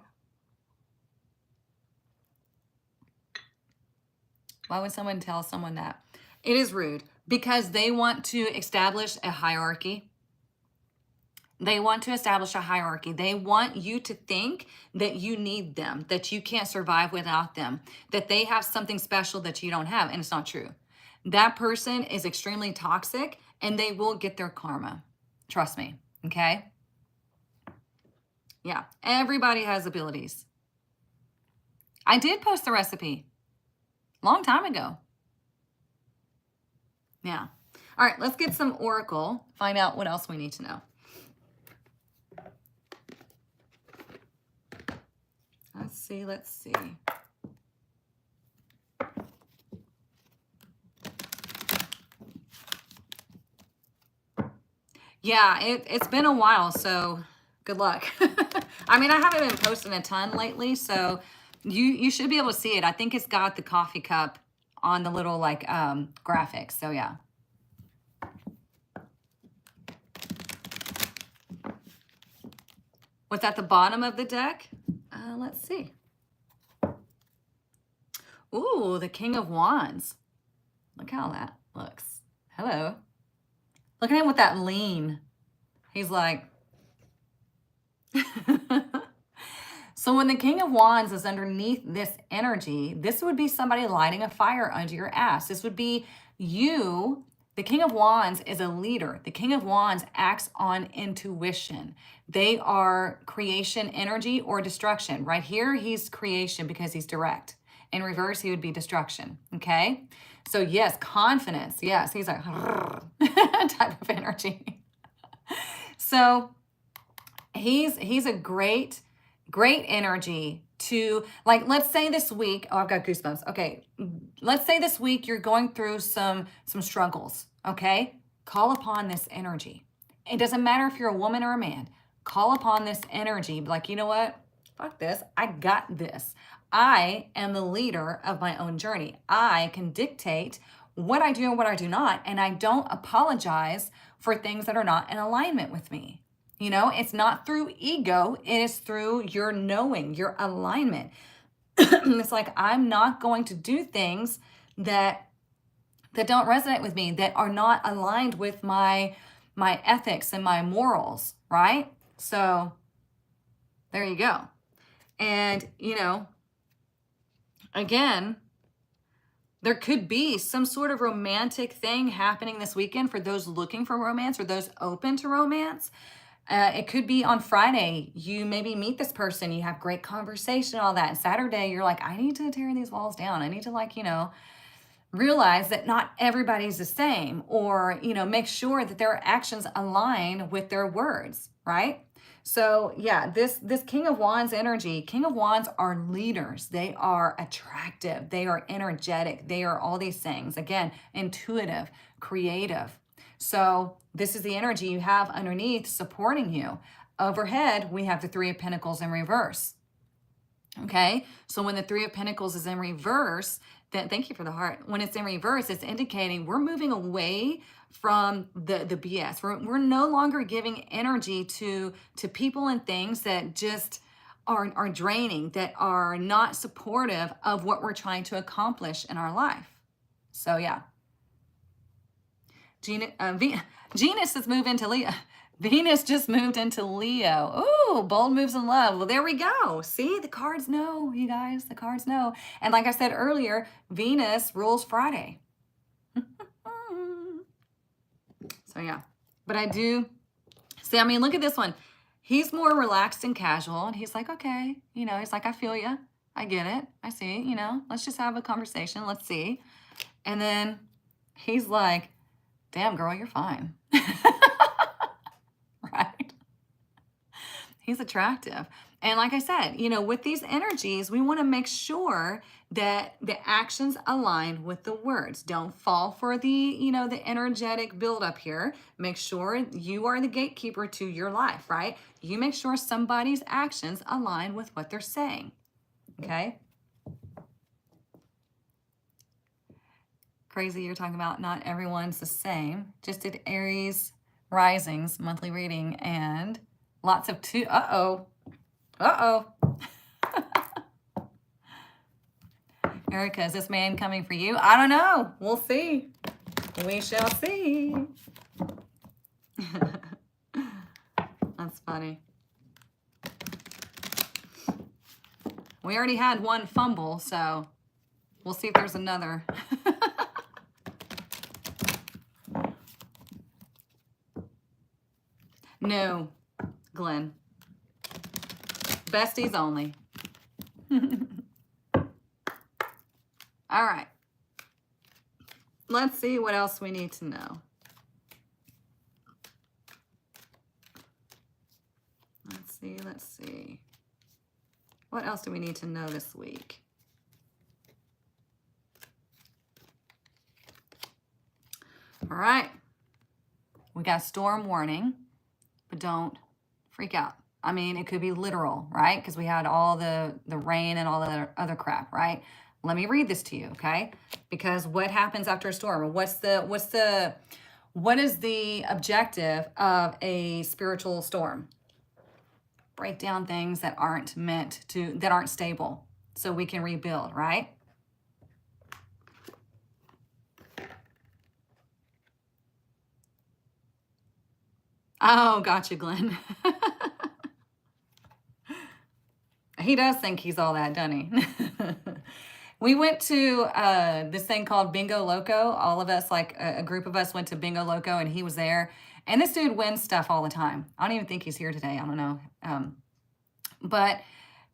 Why would someone tell someone that? It is rude. Because they want to establish a hierarchy. They want to establish a hierarchy. They want you to think that you need them, that you can't survive without them, that they have something special that you don't have, and it's not true. That person is extremely toxic, and they will get their karma. Trust me, okay? Yeah, everybody has abilities. I did post the recipe a long time ago. Yeah. All right, let's get some oracle, find out what else we need to know. Let's see. Yeah, it's been a while, so good luck. I mean, I haven't been posting a ton lately, so you should be able to see it. I think it's got the coffee cup on the little like graphics. So yeah. What's at the bottom of the deck? Let's see. Ooh, the King of Wands. Look how that looks. Hello. Look at him with that lean. He's like, so when the King of Wands is underneath this energy, this would be somebody lighting a fire under your ass. This would be you. The King of Wands is a leader. The King of Wands acts on intuition. They are creation energy or destruction. Right here, he's creation because he's direct. In reverse, he would be destruction. Okay? So yes, confidence. Yes, he's like type of energy. So he's a great energy to, like, let's say this week, oh, I've got goosebumps. Okay. Let's say this week you're going through some struggles. Okay. Call upon this energy. It doesn't matter if you're a woman or a man. Call upon this energy. Be like, you know what? Fuck this. I got this. I am the leader of my own journey. I can dictate what I do and what I do not. And I don't apologize for things that are not in alignment with me. You know, it's not through ego. It is through your knowing, your alignment. It's like, I'm not going to do things that don't resonate with me, that are not aligned with my ethics and my morals, right? So there you go. And, you know, again, there could be some sort of romantic thing happening this weekend for those looking for romance or those open to romance. It could be on Friday, you maybe meet this person, you have great conversation, all that. And Saturday, you're like, I need to tear these walls down. I need to, like, you know, realize that not everybody's the same, or, you know, make sure that their actions align with their words, right? So yeah, this King of Wands energy, King of Wands are leaders. They are attractive. They are energetic. They are all these things. Again, intuitive, creative. So this is the energy you have underneath supporting you. Overhead, we have the Three of Pentacles in reverse. Okay, so when the Three of Pentacles is in reverse, then thank you for the heart. When it's in reverse, it's indicating we're moving away from the BS. We're no longer giving energy to people and things that just are draining, that are not supportive of what we're trying to accomplish in our life. So yeah. Venus has moved into Leo. Venus just moved into Leo. Ooh, bold moves in love. Well, there we go. See, the cards know, you guys. The cards know. And like I said earlier, Venus rules Friday. So yeah. But I do see, I mean, look at this one. He's more relaxed and casual. And he's like, okay, you know, he's like, I feel you. I get it. I see, you know, let's just have a conversation. Let's see. And then he's like, damn, girl, you're fine. Right? He's attractive. And like I said, you know, with these energies, we want to make sure that the actions align with the words. Don't fall for the, you know, the energetic buildup here. Make sure you are the gatekeeper to your life, right? You make sure somebody's actions align with what they're saying. Okay? Crazy, you're talking about not everyone's the same. Just did Aries Risings monthly reading and lots of two. Uh-oh. Erica, is this man coming for you? I don't know. We'll see. We shall see. That's funny. We already had one fumble, so we'll see if there's another. No, Glenn. Besties only. All right. Let's see what else we need to know. Let's see. What else do we need to know this week? All right. We got storm warning, but don't freak out. I mean, it could be literal, right? Because we had all the rain and all the other crap, right? Let me read this to you, okay? Because what happens after a storm? What is the objective of a spiritual storm? Break down things that aren't stable so we can rebuild, right? Oh, gotcha, Glenn. He does think he's all that, doesn't he? We went to this thing called Bingo Loco. All of us, like a group of us, went to Bingo Loco, and he was there. And this dude wins stuff all the time. I don't even think he's here today. I don't know. But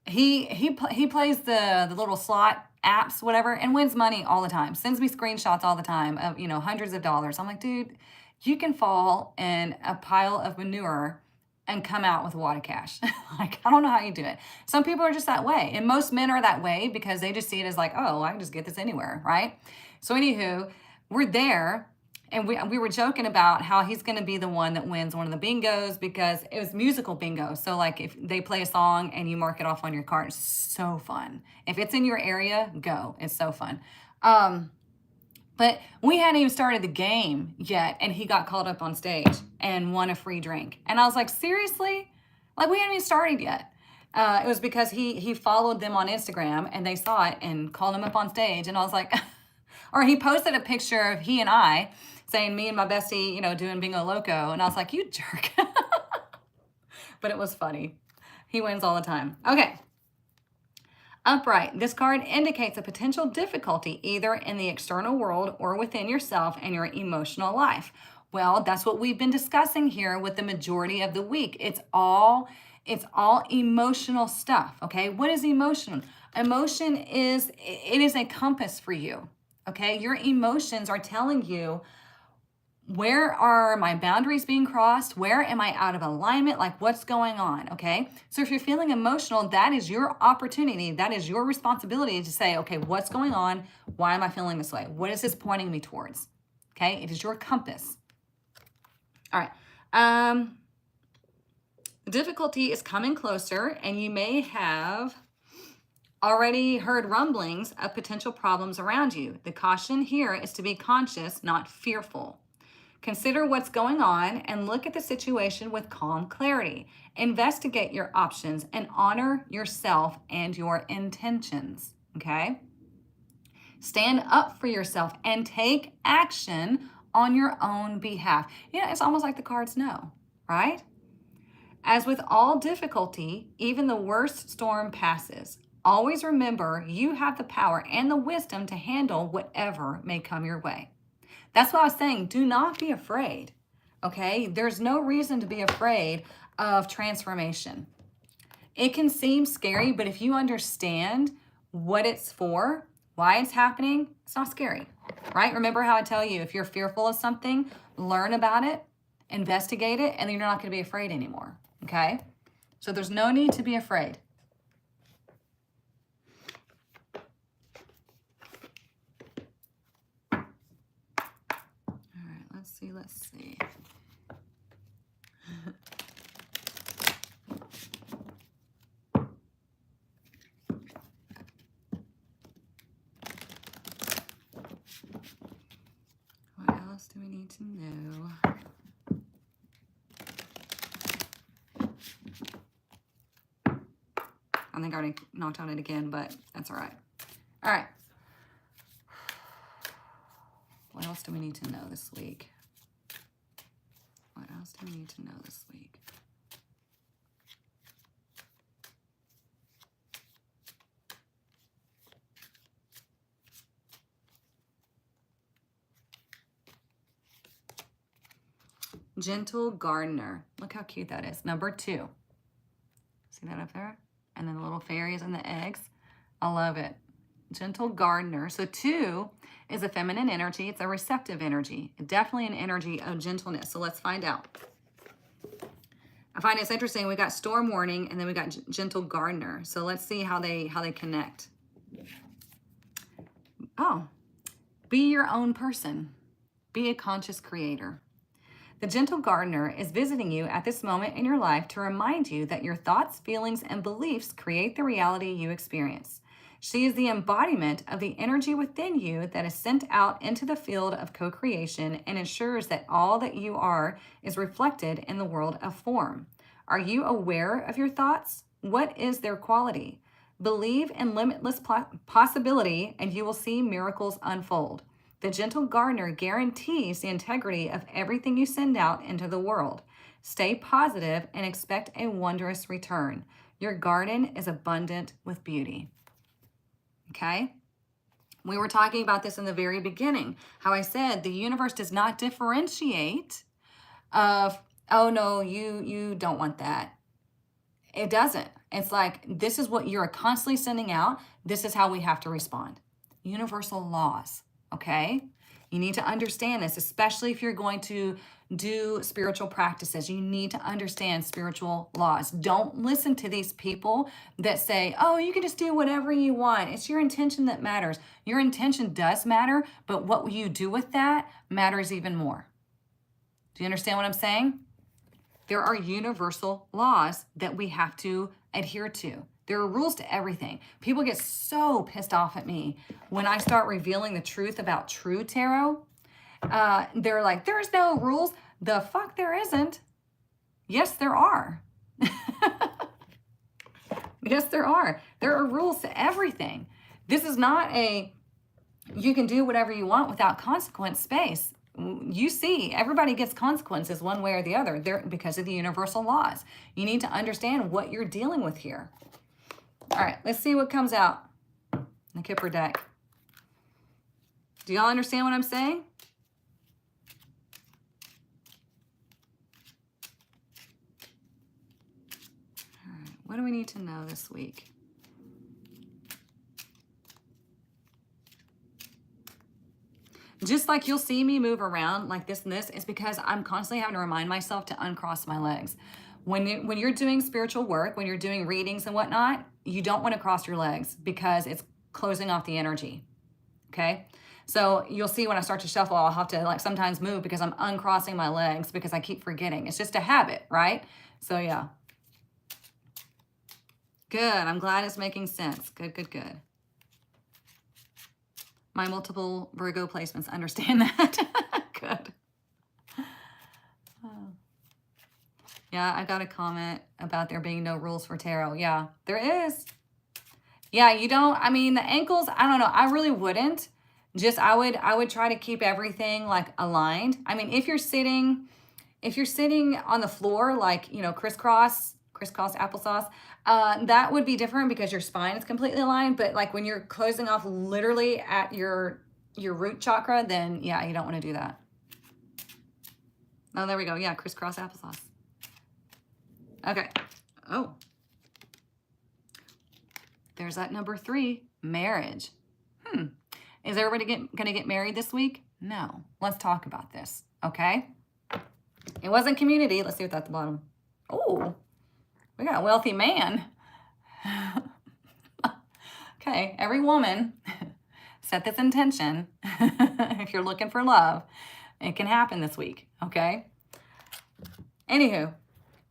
he plays the little slot apps, whatever, and wins money all the time. Sends me screenshots all the time of, hundreds of dollars. I'm like, dude, you can fall in a pile of manure and come out with a wad of cash. Like, I don't know how you do it. Some people are just that way. And most men are that way because they just see it as like, oh, I can just get this anywhere, right? So anywho, we're there. And we were joking about how he's going to be the one that wins one of the bingos because it was musical bingo. So like if they play a song and you mark it off on your card, it's so fun. If it's in your area, go. It's so fun. But we hadn't even started the game yet, and he got called up on stage and won a free drink. And I was like, seriously? Like, we hadn't even started yet. It was because he followed them on Instagram, and they saw it and called him up on stage. And I was like, or he posted a picture of he and I saying, me and my bestie, doing Bingo Loco. And I was like, you jerk. But it was funny. He wins all the time. Okay. Upright. This card indicates a potential difficulty either in the external world or within yourself and your emotional life. Well, that's what we've been discussing here with the majority of the week. It's all emotional stuff, okay? What is emotion? Emotion is a compass for you, okay? Your emotions are telling you, where are my boundaries being crossed? Where am I out of alignment? Like, what's going on? Okay. So if you're feeling emotional, that is your opportunity. That is your responsibility to say, okay, what's going on? Why am I feeling this way? What is this pointing me towards? Okay. It is your compass. All right. The difficulty is coming closer, and you may have already heard rumblings of potential problems around you. The caution here is to be conscious, not fearful. Consider what's going on and look at the situation with calm clarity. Investigate your options and honor yourself and your intentions, okay? Stand up for yourself and take action on your own behalf. It's almost like the cards know, right? As with all difficulty, even the worst storm passes. Always remember you have the power and the wisdom to handle whatever may come your way. That's why I was saying, do not be afraid, okay? There's no reason to be afraid of transformation. It can seem scary, but if you understand what it's for, why it's happening, it's not scary, right? Remember how I tell you, if you're fearful of something, learn about it, investigate it, and then you're not going to be afraid anymore, okay? So there's no need to be afraid. Let's see. What else do we need to know? I think I already knocked on it again, but that's all right. All right. What else do we need to know this week? What else do we need to know this week? Gentle Gardener. Look how cute that is. Number 2. See that up there? And then the little fairies and the eggs. I love it. Gentle Gardener. So 2 is a feminine energy. It's a receptive energy. Definitely an energy of gentleness. So let's find out. I find it's interesting. We got storm warning, and then we got gentle gardener. So let's see how they connect. Oh, be your own person. Be a conscious creator. The gentle gardener is visiting you at this moment in your life to remind you that your thoughts, feelings, and beliefs create the reality you experience. She is the embodiment of the energy within you that is sent out into the field of co creation and ensures that all that you are is reflected in the world of form. Are you aware of your thoughts? What is their quality? Believe in limitless possibility, and you will see miracles unfold. The gentle gardener guarantees the integrity of everything you send out into the world. Stay positive and expect a wondrous return. Your garden is abundant with beauty. Okay? We were talking about this in the very beginning, how I said the universe does not differentiate of, oh no, you don't want that. It doesn't. It's like, this is what you're constantly sending out. This is how we have to respond. Universal laws, okay? You need to understand this, especially if you're going to do spiritual practices. You need to understand spiritual laws. Don't listen to these people that say, oh, you can just do whatever you want. It's your intention that matters. Your intention does matter, but what you do with that matters even more. Do you understand what I'm saying? There are universal laws that we have to adhere to. There are rules to everything. People get so pissed off at me when I start revealing the truth about true tarot. They're like, there's no rules. The fuck there isn't. Yes, there are. Yes, there are. There are rules to everything. This is not a, you can do whatever you want without consequence space. You see, everybody gets consequences one way or the other because of the universal laws. You need to understand what you're dealing with here. All right, let's see what comes out in the Kipper deck. Do y'all understand what I'm saying? All right, what do we need to know this week? Just like you'll see me move around like this and this, it's because I'm constantly having to remind myself to uncross my legs. When you're doing spiritual work, when you're doing readings and whatnot, you don't want to cross your legs because it's closing off the energy, okay? So you'll see when I start to shuffle, I'll have to like sometimes move because I'm uncrossing my legs because I keep forgetting. It's just a habit, right? So yeah. Good, I'm glad it's making sense. Good, good, good. My multiple Virgo placements understand that. Good. Oh. Yeah, I got a comment about there being no rules for tarot. Yeah, there is. Yeah, you don't, I mean, the ankles, I don't know. I really wouldn't. Just, I would try to keep everything like aligned. I mean, if you're sitting on the floor, like, you know, crisscross applesauce, that would be different because your spine is completely aligned. But like when you're closing off literally at your root chakra, then yeah, you don't want to do that. Oh, there we go. Yeah, crisscross applesauce. Okay. Oh. There's that number 3, marriage. Is everybody gonna get married this week? No. Let's talk about this, okay? It wasn't community. Let's see what's at the bottom. Oh. We got a wealthy man. Okay, every woman, set this intention. If you're looking for love, it can happen this week, okay? Anywho,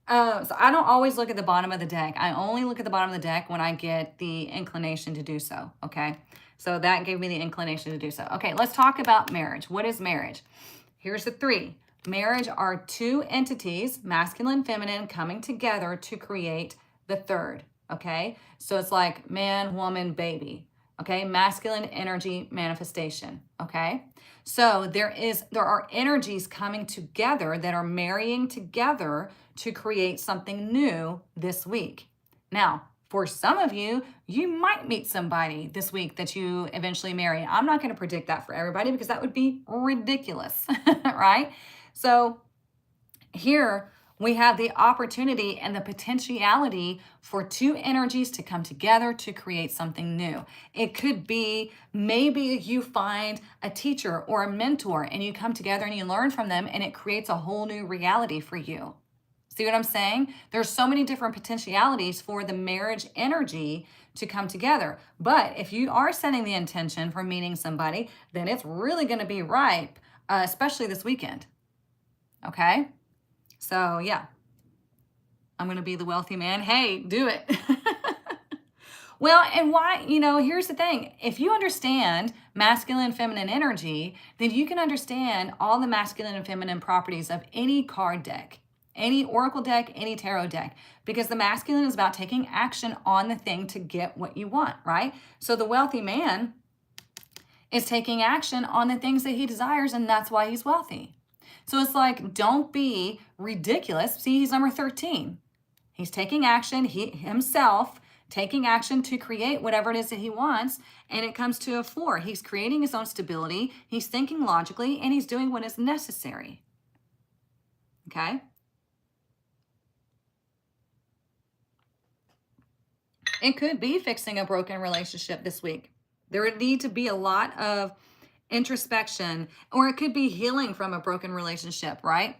so I don't always look at the bottom of the deck. I only look at the bottom of the deck when I get the inclination to do so, okay? So that gave me the inclination to do so. Okay, let's talk about marriage. What is marriage? Here's the 3. Marriage are 2 entities, masculine, feminine, coming together to create the 3rd, okay? So it's like man, woman, baby, okay? Masculine energy manifestation, okay? So there are energies coming together that are marrying together to create something new this week. Now, for some of you, you might meet somebody this week that you eventually marry. I'm not going to predict that for everybody because that would be ridiculous, right? So here we have the opportunity and the potentiality for 2 energies to come together to create something new. It could be maybe you find a teacher or a mentor and you come together and you learn from them and it creates a whole new reality for you. See what I'm saying? There's so many different potentialities for the marriage energy to come together. But if you are setting the intention for meeting somebody, then it's really going to be ripe, especially this weekend. Okay? So, yeah, I'm going to be the wealthy man. Hey, do it. Well, and why, here's the thing. If you understand masculine and feminine energy, then you can understand all the masculine and feminine properties of any card deck, any oracle deck, any tarot deck, because the masculine is about taking action on the thing to get what you want, right? So the wealthy man is taking action on the things that he desires, and that's why he's wealthy. So it's like, don't be ridiculous. See, he's number 13. He's taking action, he himself taking action to create whatever it is that he wants. And it comes to a 4. He's creating his own stability. He's thinking logically, and he's doing what is necessary. Okay? It could be fixing a broken relationship this week. There would need to be a lot of introspection, or it could be healing from a broken relationship, right?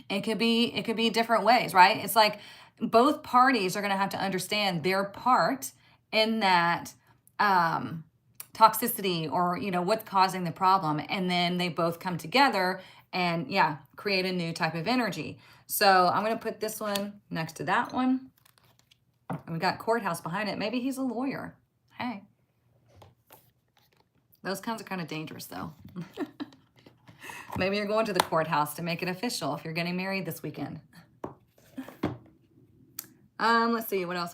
It could be different ways, right? It's like both parties are going to have to understand their part in that toxicity, or what's causing the problem, and then they both come together and create a new type of energy. So I'm going to put this one next to that one, and we got courthouse behind it. Maybe he's a lawyer. Hey, those kinds are kind of dangerous though. Maybe you're going to the courthouse to make it official if you're getting married this weekend. Let's see, what else?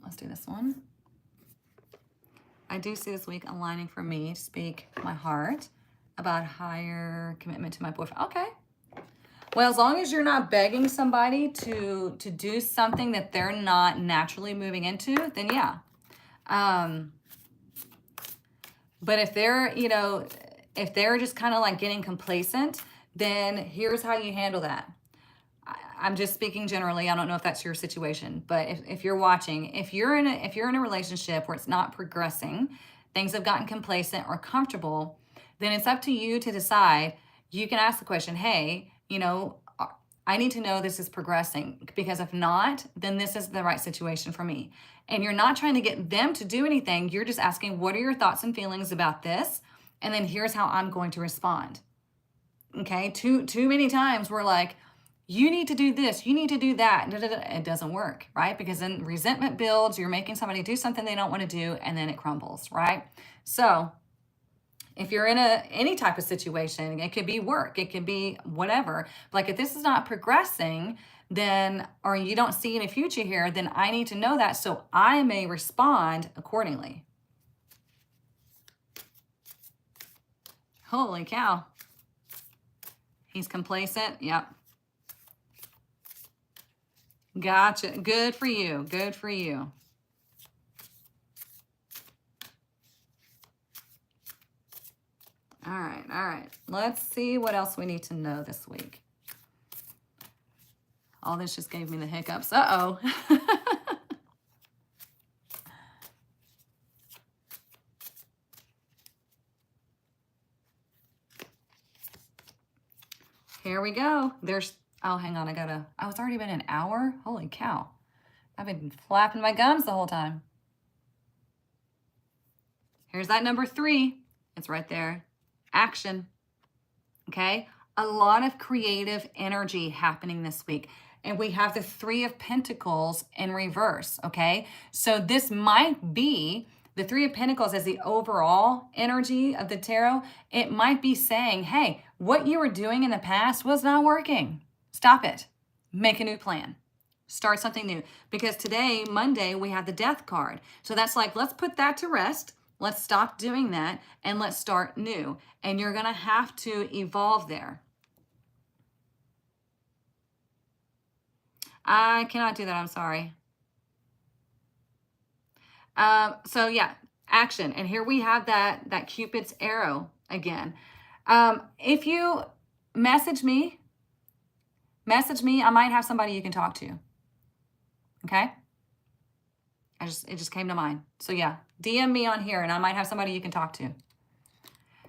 Let's do this one. I do see this week aligning for me to speak my heart about higher commitment to my boyfriend. Okay. Well, as long as you're not begging somebody to do something that they're not naturally moving into, then yeah. But if they're, if they're just kind of like getting complacent, then here's how you handle that. I'm just speaking generally. I don't know if that's your situation, but if you're watching, if you're in a relationship where it's not progressing, things have gotten complacent or comfortable, then it's up to you to decide. You can ask the question, hey, I need to know this is progressing, because if not, then this is the right situation for me. And you're not trying to get them to do anything. You're just asking, what are your thoughts and feelings about this? And then here's how I'm going to respond. Okay. Too many times we're like, you need to do this, you need to do that. It doesn't work, right? Because then resentment builds, you're making somebody do something they don't want to do, and then it crumbles, right? So if you're in any type of situation, it could be work, it could be whatever. Like if this is not progressing, then, or you don't see any future here, then I need to know that so I may respond accordingly. Holy cow. He's complacent. Yep. Gotcha. Good for you. Good for you. All right. All right. Let's see what else we need to know this week. All this just gave me the hiccups. Uh-oh. Here we go. Oh, hang on. Oh, it's already been an hour? Holy cow. I've been flapping my gums the whole time. Here's that number 3. It's right there. Action. Okay? A lot of creative energy happening this week. And we have the 3 of Pentacles in reverse. Okay? So this might be the 3 of Pentacles as the overall energy of the tarot. It might be saying, hey, what you were doing in the past was not working. Stop it. Make a new plan. Start something new. Because today, Monday, we have the Death card. So that's like, let's put that to rest. Let's stop doing that and let's start new. And you're going to have to evolve there. I cannot do that. I'm sorry. So yeah, action. And here we have that Cupid's arrow again. If you message me, I might have somebody you can talk to. Okay? It just came to mind. So yeah, DM me on here and I might have somebody you can talk to.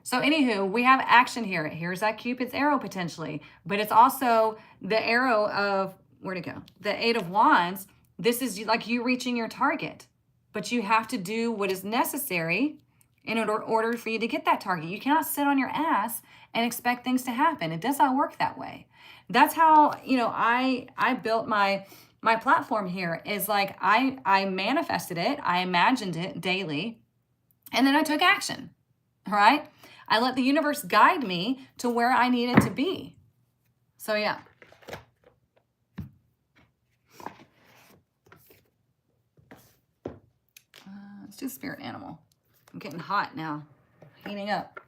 So anywho, we have action here. Here's that Cupid's arrow potentially, but it's also the arrow of, where'd it go? The 8 of Wands. This is like you reaching your target, but you have to do what is necessary in order for you to get that target. You cannot sit on your ass and expect things to happen. It does not work that way. That's how, I built my platform here. Is like I manifested it, I imagined it daily, and then I took action. All right? I let the universe guide me to where I needed to be. So yeah. Let's do spirit animal. I'm getting hot now. Heating up.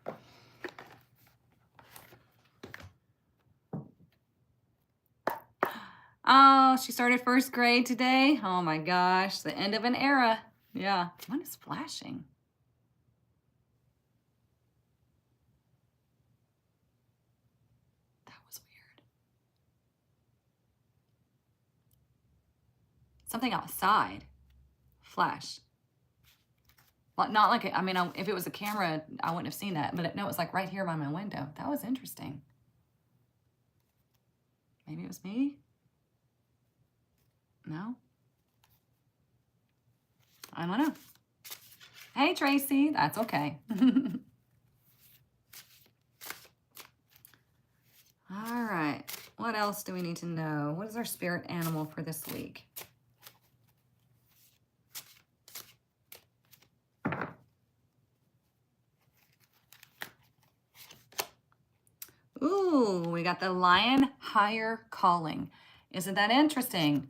Oh, she started first grade today. Oh my gosh, the end of an era. Yeah. What is flashing? That was weird. Something outside. Flash. Well, not like, if it was a camera, I wouldn't have seen that. But no, it was like right here by my window. That was interesting. Maybe it was me? No? I don't know. Hey, Tracy. That's okay. All right. What else do we need to know? What is our spirit animal for this week? Ooh, we got the lion higher calling. Isn't that interesting?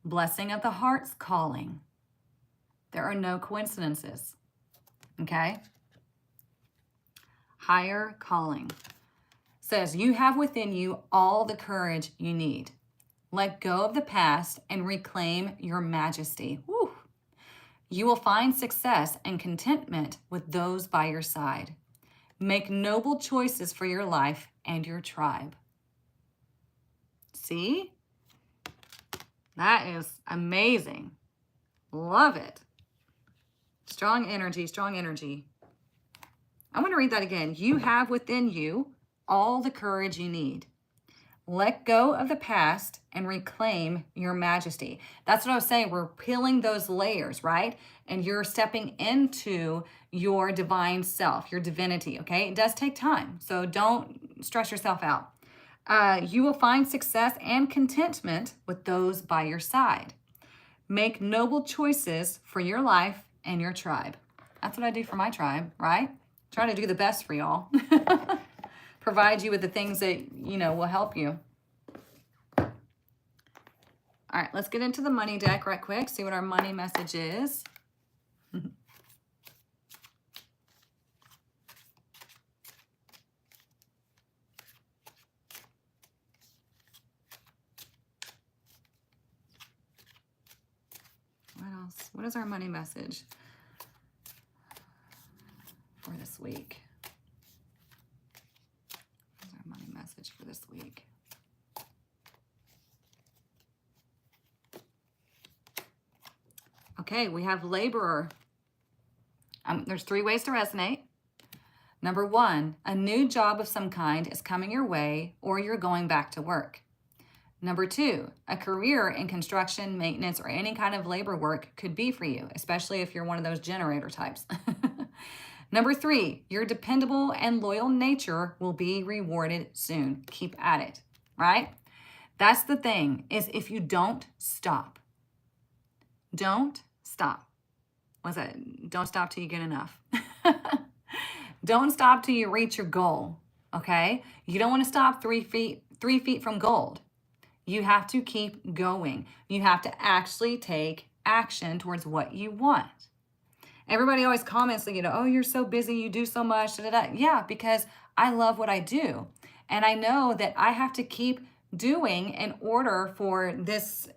Blessing of the heart's calling. There are no coincidences. Okay? Higher calling. Says, you have within you all the courage you need. Let go of the past and reclaim your majesty. Woo. You will find success and contentment with those by your side. Make noble choices for your life and your tribe. See? That is amazing. Love it. Strong energy, strong energy. I'm going to read that again. You have within you all the courage you need. Let go of the past and reclaim your majesty. That's what I was saying. We're peeling those layers, right? And you're stepping into your divine self, your divinity, okay? It does take time, so don't stress yourself out. You will find success and contentment with those by your side. Make noble choices for your life and your tribe. That's what I do for my tribe, right? Try to do the best for y'all. Provide you with the things that, will help you. All right, let's get into the money deck right quick, see what our money message is. What else? What is our money message for this week? What is our money message for this week? Okay, we have laborer. There's 3 ways to resonate. Number 1, a new job of some kind is coming your way, or you're going back to work. Number 2, a career in construction, maintenance, or any kind of labor work could be for you, especially if you're one of those generator types. Number 3, your dependable and loyal nature will be rewarded soon. Keep at it, right? That's the thing, is if you don't stop. Don't stop. What's that? Don't stop till you get enough. Don't stop till you reach your goal, okay? You don't want to stop 3 feet from gold. You have to keep going. You have to actually take action towards what you want. Everybody always comments, oh, you're so busy, you do so much. Da, da, da. Yeah, because I love what I do. And I know that I have to keep doing in order for this,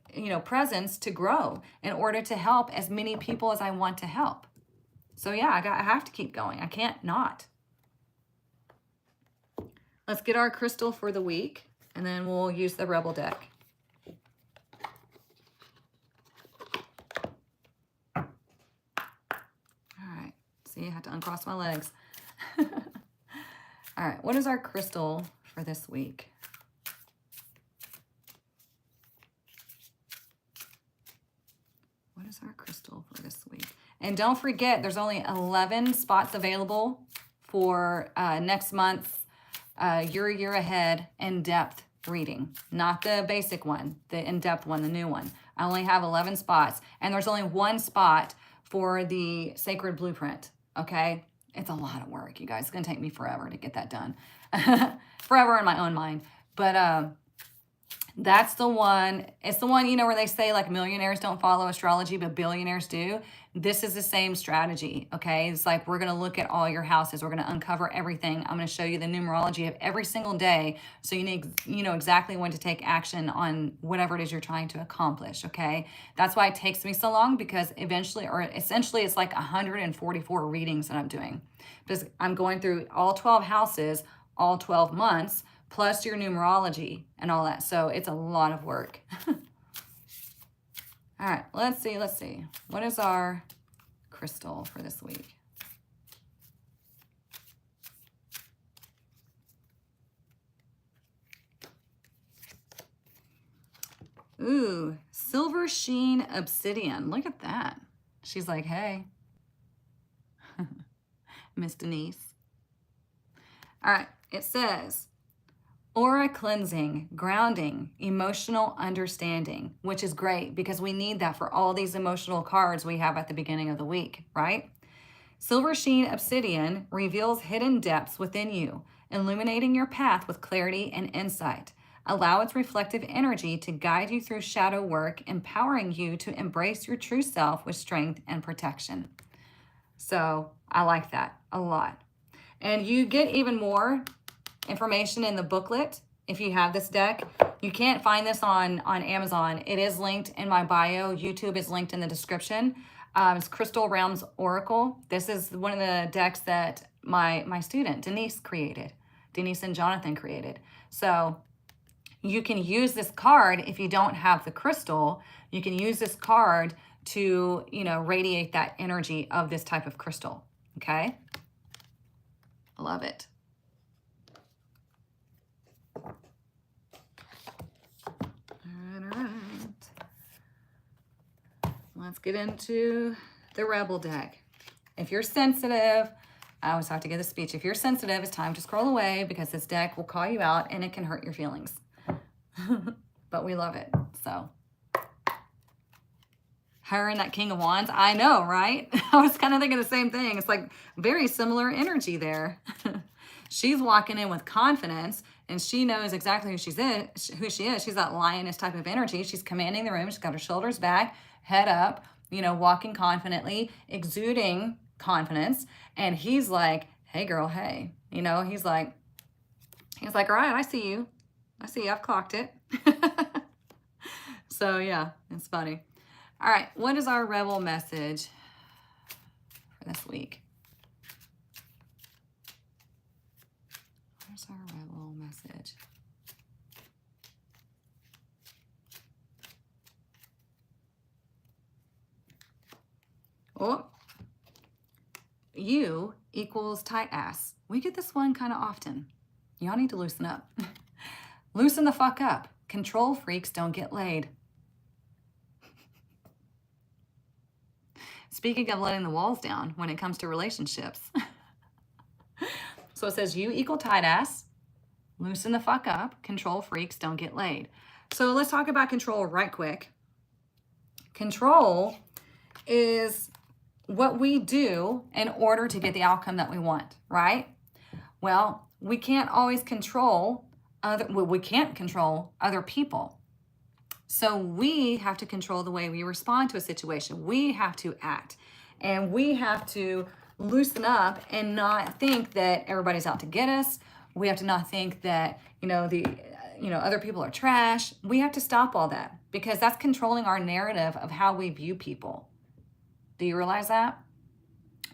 presence to grow, in order to help as many people as I want to help. So yeah, I have to keep going. I can't not. Let's get our crystal for the week, and then we'll use the Rebel deck. All right. See, I have to uncross my legs. All right. What is our crystal for this week? What What is our crystal for this week? And don't forget, there's only 11 spots available for next month's Your Year Ahead in-depth reading. Not the basic one, the in-depth one, the new one. I only have 11 spots, and there's only one spot for the Sacred Blueprint, okay? It's a lot of work, you guys. It's going to take me forever to get that done. Forever in my own mind. But that's the one. It's the one, you know, where they say like millionaires don't follow astrology, but billionaires do. This is the same strategy, okay? It's like we're going to look at all your houses. We're going to uncover everything. I'm going to show you the numerology of every single day so you know exactly when to take action on whatever it is you're trying to accomplish, okay? That's why it takes me so long, because eventually, or essentially, it's like 144 readings that I'm doing. Because I'm going through all 12 houses, all 12 months, plus your numerology and all that. So it's a lot of work. All right, let's see. What is our crystal for this week? Ooh, silver sheen obsidian. Look at that. She's like, hey, Miss Denise. All right, it says, aura cleansing, grounding, emotional understanding, which is great because we need that for all these emotional cards we have at the beginning of the week, right? Silver sheen obsidian reveals hidden depths within you, illuminating your path with clarity and insight. Allow its reflective energy to guide you through shadow work, empowering you to embrace your true self with strength and protection. So I like that a lot. And you get even more information in the booklet if you have this deck. You can't find this on Amazon. It is linked in my bio. YouTube is linked in the description. It's Crystal Realms Oracle. This is one of the decks that my student Denise created. Denise and Jonathan created. So you can use this card if you don't have the crystal. You can use this card to, you know, radiate that energy of this type of crystal. Okay? Love it. All right. Let's get into the Rebel deck. If you're sensitive, I always have to give the speech. If you're sensitive, it's time to scroll away because this deck will call you out and it can hurt your feelings. But we love it. So, her and that King of Wands. I know, right? I was kind of thinking the same thing. It's like very similar energy there. She's walking in with confidence and she knows exactly who she is. She's that lioness type of energy. She's commanding the room. She's got her shoulders back, head up, you know, walking confidently, exuding confidence. And he's like, hey girl, hey, you know, he's like, all right, I see you. I've clocked it. So yeah, it's funny. All right, what is our Rebel message for this week? Where's our Rebel message? Oh, you equals tight ass. We get this one kind of often. Y'all need to loosen up. Loosen the fuck up. Control freaks don't get laid. Speaking of letting the walls down when it comes to relationships. So it says you equal tight ass, loosen the fuck up, control freaks don't get laid. So let's talk about control right quick. Control is what we do in order to get the outcome that we want, right? Well, we can't always control we can't control other people. So we have to control the way we respond to a situation. We have to act and we have to loosen up and not think that everybody's out to get us. We have to not think that, other people are trash. We have to stop all that because that's controlling our narrative of how we view people. Do you realize that?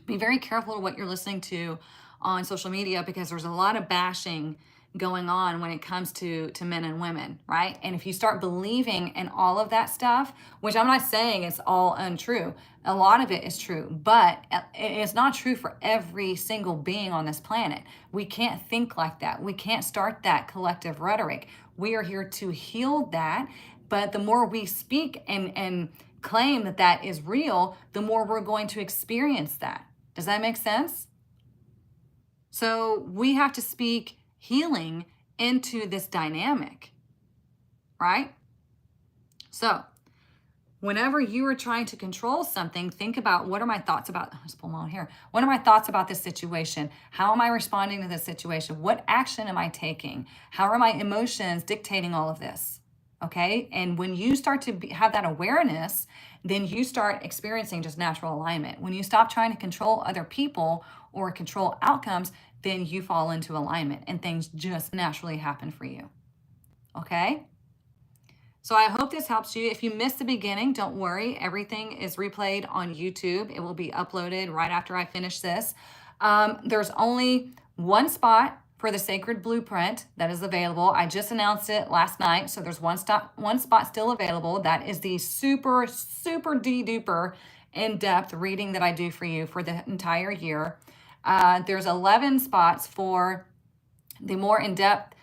Be very careful what you're listening to on social media because there's a lot of bashing going on when it comes to men and women, right? And if you start believing in all of that stuff, which I'm not saying it's all untrue, a lot of it is true, but it's not true for every single being on this planet. We can't think like that. We can't start that collective rhetoric. We are here to heal that, but the more we speak and claim that that is real, the more we're going to experience that. Does that make sense? So we have to speak healing into this dynamic, right? So whenever you are trying to control something, think about, what are my thoughts about, let's pull my own hair. What are my thoughts about this situation? How am I responding to this situation? What action am I taking? How are my emotions dictating all of this? Okay. And when you start to have that awareness, then you start experiencing just natural alignment. When you stop trying to control other people or control outcomes, then you fall into alignment and things just naturally happen for you. Okay. So I hope this helps you. If you missed the beginning, don't worry. Everything is replayed on YouTube. It will be uploaded right after I finish this. There's only one spot for the Sacred Blueprint that is available. I just announced it last night. So there's one spot still available. That is the super, super duper in-depth reading that I do for you for the entire year. There's 11 spots for the more in-depth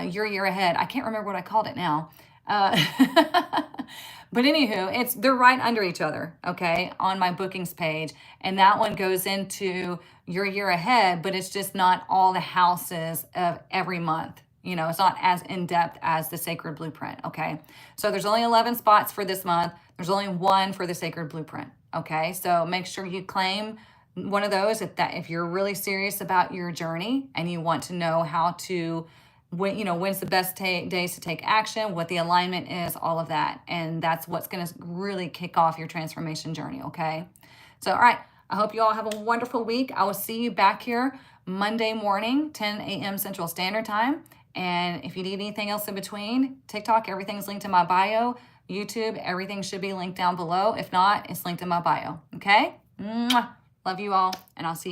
your year ahead. I can't remember what I called it now. But anywho, they're right under each other, okay, on my bookings page. And that one goes into your year ahead, but it's just not all the houses of every month. You know, it's not as in-depth as the Sacred Blueprint, okay? So there's only 11 spots for this month. There's only one for the Sacred Blueprint, okay? So make sure you claim one of those if you're really serious about your journey and you want to know how to, when's the best days to take action, what the alignment is, all of that. And that's what's going to really kick off your transformation journey, okay? So, all right, I hope you all have a wonderful week. I will see you back here Monday morning, 10 a.m. Central Standard Time. And if you need anything else in between, TikTok, everything's linked in my bio. YouTube, everything should be linked down below. If not, it's linked in my bio, okay? Mwah. Love you all, and I'll see you next